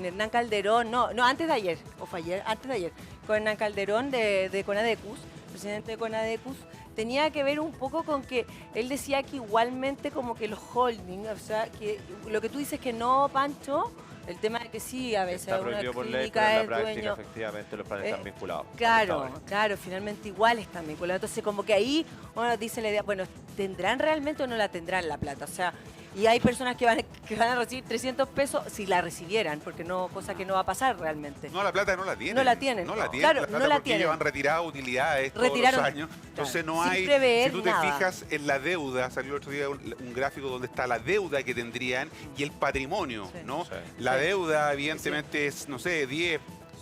S1: Hernán Calderón, no, antes de ayer, o fue ayer, antes de ayer, con Hernán Calderón de Conadecus, presidente de Conadecus, tenía que ver un poco con que él decía que igualmente como que los holdings, o sea, que lo que tú dices que no, Pancho, el tema de que sí, a veces
S3: Está
S1: una
S3: prohibido por ley, pero
S1: clínica
S3: en
S1: es
S3: la práctica
S1: dueño.
S3: efectivamente los planes están vinculados.
S1: Claro, claro, finalmente igual están vinculados. Entonces, como que ahí uno dice la idea, bueno, ¿tendrán realmente o no la tendrán la plata? O sea, y hay personas que van a recibir 300 pesos si la recibieran, porque no, cosa que no va a pasar realmente.
S2: No, la plata no la tienen.
S1: No la tienen.
S2: No la tienen.
S1: Claro,
S2: la plata
S1: no la
S2: porque
S1: tienen.
S2: ellos han retirado utilidades todos
S1: Retiraron,
S2: los años. Entonces
S1: claro,
S2: no
S1: sin
S2: hay...
S1: prever
S2: Si tú te
S1: nada.
S2: fijas en la deuda, salió el otro día un gráfico donde está la deuda que tendrían y el patrimonio,
S1: Sí.
S2: ¿no?
S3: Sí.
S2: La
S1: Sí.
S2: deuda, evidentemente, es, no sé, 10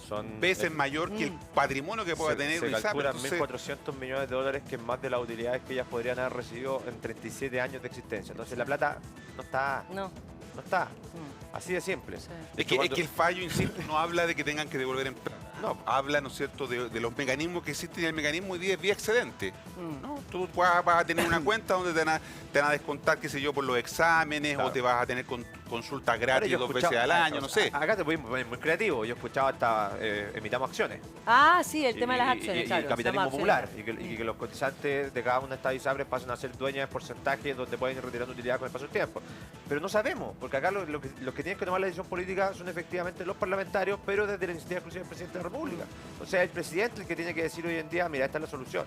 S3: Son
S2: veces mayor que el patrimonio que pueda tener
S3: se
S2: un ISAPRE.
S3: calculan
S2: Entonces,
S3: 1.400 millones de dólares, que es más de las utilidades que ellas podrían haber recibido en 37 años de existencia. Entonces la plata no está.
S1: No.
S3: No está.
S1: Mm,
S3: Así de simple.
S1: sí.
S2: es que el fallo, insisto, no habla de que tengan que devolver en plata.
S3: No.
S2: Habla, ¿no es cierto?, de los mecanismos que existen, y el mecanismo hoy día es vía excedente.
S1: Mm.
S2: ¿No? Tú vas a tener una cuenta donde te van a descontar, qué sé yo, por los exámenes,
S3: Claro.
S2: o te vas a tener consultas
S3: Ahora,
S2: gratis
S3: yo
S2: 2
S3: escuchaba-
S2: veces al año, no sé.
S3: Acá te podemos poner muy creativo. Yo escuchaba hasta emitamos acciones.
S1: Ah, sí, el tema de las acciones,
S3: y
S1: claro.
S3: el capitalismo
S1: se llama
S3: popular.
S1: acciones.
S3: Y que los cotizantes de cada una de estas ISAPRES pasen a ser dueñas de porcentajes donde pueden ir retirando utilidad con el paso del tiempo. Pero no sabemos, porque acá los que tienen que tomar la decisión política son efectivamente los parlamentarios, pero desde la iniciativa exclusiva del presidente de la República. O sea, el presidente el que tiene que decir hoy en día, mira, esta es la solución.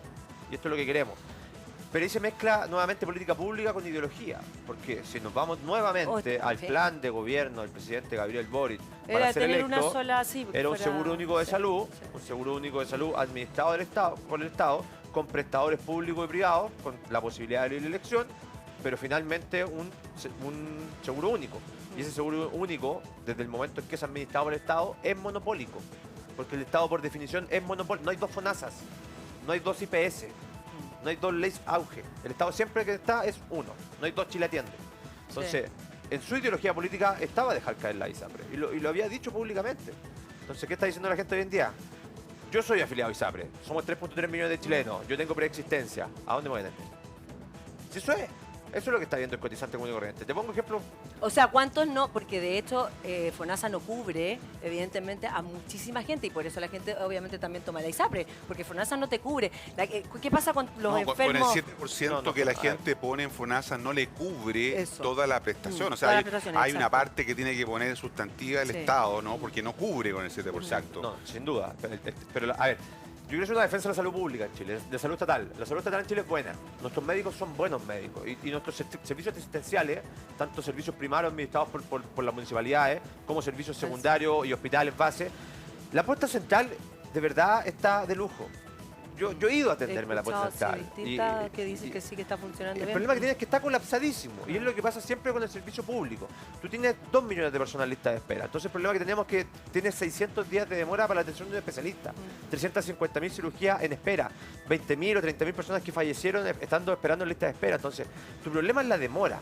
S3: Y esto es lo que queremos. Pero ahí se mezcla nuevamente política pública con ideología. Porque si nos vamos nuevamente al
S1: sí.
S3: plan de gobierno del presidente Gabriel Boric para
S1: Era
S3: ser
S1: tener
S3: electo,
S1: una sola, sí, porque
S3: era un
S1: fuera-
S3: seguro único de
S1: sí,
S3: salud,
S1: sí.
S3: un seguro único de salud administrado del Estado, por el Estado, con prestadores públicos y privados, con la posibilidad de libre elección, pero finalmente un seguro único. Y ese seguro único, desde el momento en que es administrado por el Estado, es monopólico. Porque el Estado, por definición, es monopólico. No hay dos FONASAs, no hay dos IPS, no hay dos leyes auge. El Estado siempre que está es uno, no hay dos Chile Atiende. Entonces, en su ideología política estaba dejar caer la ISAPRE y lo había dicho públicamente. Entonces, ¿qué está diciendo la gente hoy en día? Yo soy afiliado a ISAPRE, somos 3.3 millones de chilenos, yo tengo preexistencia. ¿A dónde me voy a meter? Si eso es lo que está viendo el cotizante común y corriente. Te pongo ejemplo.
S1: O sea, ¿cuántos no? Porque de hecho FONASA no cubre, evidentemente, a muchísima gente y por eso la gente obviamente también toma la ISAPRE, porque FONASA no te cubre. ¿Qué pasa con los
S2: No,
S1: enfermos?
S2: con el 7%
S3: No,
S2: que la
S3: a ver.
S2: gente pone en FONASA no le cubre
S1: Eso.
S2: toda la prestación. O sea,
S1: Toda la
S2: hay,
S1: prestación,
S2: hay una
S1: exacto.
S2: parte que tiene que poner sustantiva el
S1: Sí.
S2: Estado, ¿no? Porque no cubre con el 7%.
S3: No, sin duda. Pero, a ver, yo quiero hacer una defensa de la salud pública en Chile, de salud estatal. La salud estatal en Chile es buena. Nuestros médicos son buenos médicos. Y nuestros servicios asistenciales, tanto servicios primarios administrados por las municipalidades, como servicios secundarios y hospitales base, la puesta central de verdad está de lujo. Yo he ido a atenderme a la puesta central.
S1: Sí, distintas que dicen que sí que está funcionando
S3: El
S1: bien.
S3: problema que tiene es que está colapsadísimo. Y es lo que pasa siempre con el servicio público. Tú tienes 2 millones de personas en lista de espera. Entonces el problema que tenemos es que tienes 600 días de demora para la atención de un especialista. 350.000 cirugías en espera. 20.000 o 30.000 personas que fallecieron estando esperando en lista de espera. Entonces, tu problema es la demora.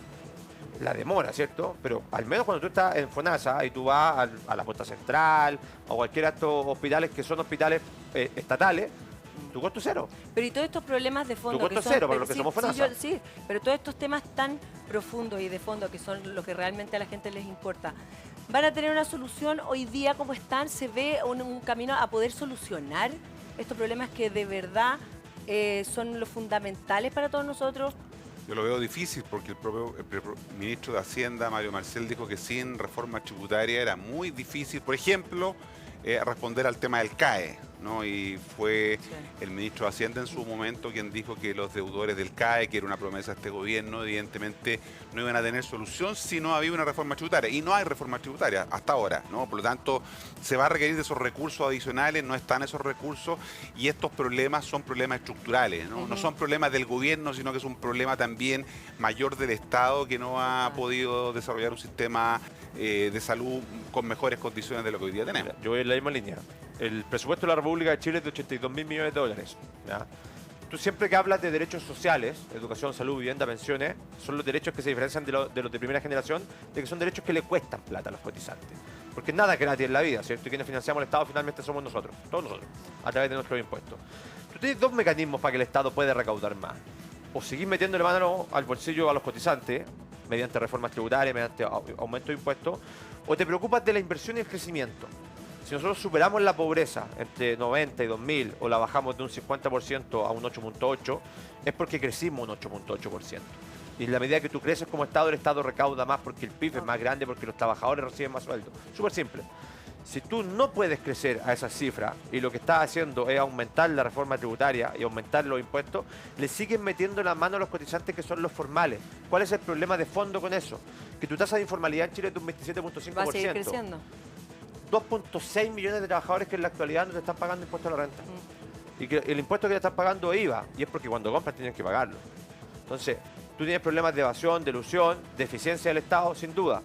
S3: La demora, ¿cierto? Pero al menos cuando tú estás en FONASA y tú vas a la puesta central o cualquiera de estos hospitales que son hospitales estatales, tu costo es cero.
S1: Pero y todos estos problemas de fondo
S3: Tu costo
S1: que
S3: es
S1: son,
S3: cero para los que
S1: sí,
S3: somos
S1: sí,
S3: FONASA.
S1: sí, pero todos estos temas tan profundos y de fondo que son lo que realmente a la gente les importa, ¿van a tener una solución hoy día como están? ¿Se ve un camino a poder solucionar estos problemas que de verdad son los fundamentales para todos nosotros?
S2: Yo lo veo difícil porque el propio ministro de Hacienda, Mario Marcel, dijo que sin reforma tributaria era muy difícil, por ejemplo, responder al tema del CAE, ¿no? Y fue el ministro de Hacienda en su momento quien dijo que los deudores del CAE, que era una promesa de este gobierno, evidentemente no iban a tener solución si no había una reforma tributaria. Y no hay reforma tributaria hasta ahora, ¿no? Por lo tanto, se va a requerir de esos recursos adicionales, no están esos recursos, y estos problemas son problemas estructurales, ¿no? No son problemas del gobierno, sino que es un problema también mayor del Estado, que no ha podido desarrollar un sistema de salud con mejores condiciones de lo que hoy día tenemos.
S3: Yo voy en la misma línea. El presupuesto de la República de Chile es de 82.000 millones de dólares. ¿Ya? Tú siempre que hablas de derechos sociales, educación, salud, vivienda, pensiones, son los derechos que se diferencian de los de primera generación, de que son derechos que le cuestan plata a los cotizantes. Porque nada es gratis en la vida, ¿cierto? Y quienes financiamos el Estado finalmente somos nosotros, todos nosotros, a través de nuestros impuestos. Tú tienes dos mecanismos para que el Estado pueda recaudar más. O seguir metiéndole mano al bolsillo a los cotizantes, mediante reformas tributarias, mediante aumento de impuestos, o te preocupas de la inversión y el crecimiento. Si nosotros superamos la pobreza entre 90 y 2000 o la bajamos de un 50% a un 8.8%, es porque crecimos un 8.8%. Y en la medida que tú creces como Estado, el Estado recauda más porque el PIB es más grande, porque los trabajadores reciben más sueldo. Súper simple. Si tú no puedes crecer a esas cifras y lo que estás haciendo es aumentar la reforma tributaria y aumentar los impuestos, le siguen metiendo la mano a los cotizantes que son los formales. ¿Cuál es el problema de fondo con eso? Que tu tasa de informalidad en Chile es de un 27.5%.
S1: Va a seguir creciendo.
S3: 2.6 millones de trabajadores que en la actualidad no te están pagando impuestos a la renta. Y que el impuesto que te están pagando es IVA, y es porque cuando compras tienen que pagarlo. Entonces, tú tienes problemas de evasión, de elusión, de eficiencia del Estado, sin duda.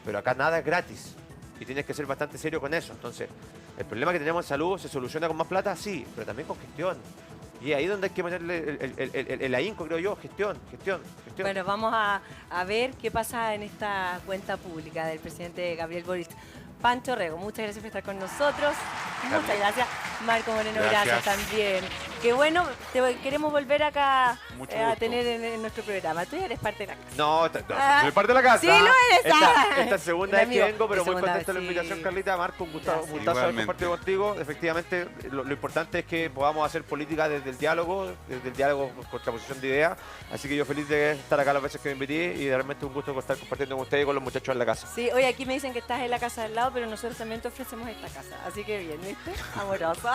S3: Pero acá nada es gratis. Y tienes que ser bastante serio con eso. Entonces, el problema que tenemos en salud se soluciona con más plata, sí, pero también con gestión. Y ahí es donde hay que ponerle el ahínco, creo yo, gestión.
S1: Bueno, vamos a ver qué pasa en esta cuenta pública del presidente Gabriel Boric. Pancho Rego, muchas gracias por estar con nosotros. Muchas gracias. Marco Moreno, gracias también. Qué bueno, te queremos volver acá a tener en nuestro programa. Tú eres parte de la casa.
S3: No, soy parte de la casa.
S1: Sí, lo eres.
S3: Esta segunda vez que vengo, pero muy
S1: segunda
S3: contento de la
S1: vez,
S3: invitación,
S1: sí.
S3: Carlita. Marco, un gustazo
S2: Igualmente.
S3: haber compartido contigo. Efectivamente, lo importante es que podamos hacer política desde el diálogo contraposición de ideas. Así que yo feliz de estar acá las veces que me invité y realmente un gusto estar compartiendo con ustedes y con los muchachos en la casa.
S1: Sí, hoy aquí me dicen que estás en la casa del lado, pero nosotros también te ofrecemos esta casa. Así que bien, ¿viste? Amoroso.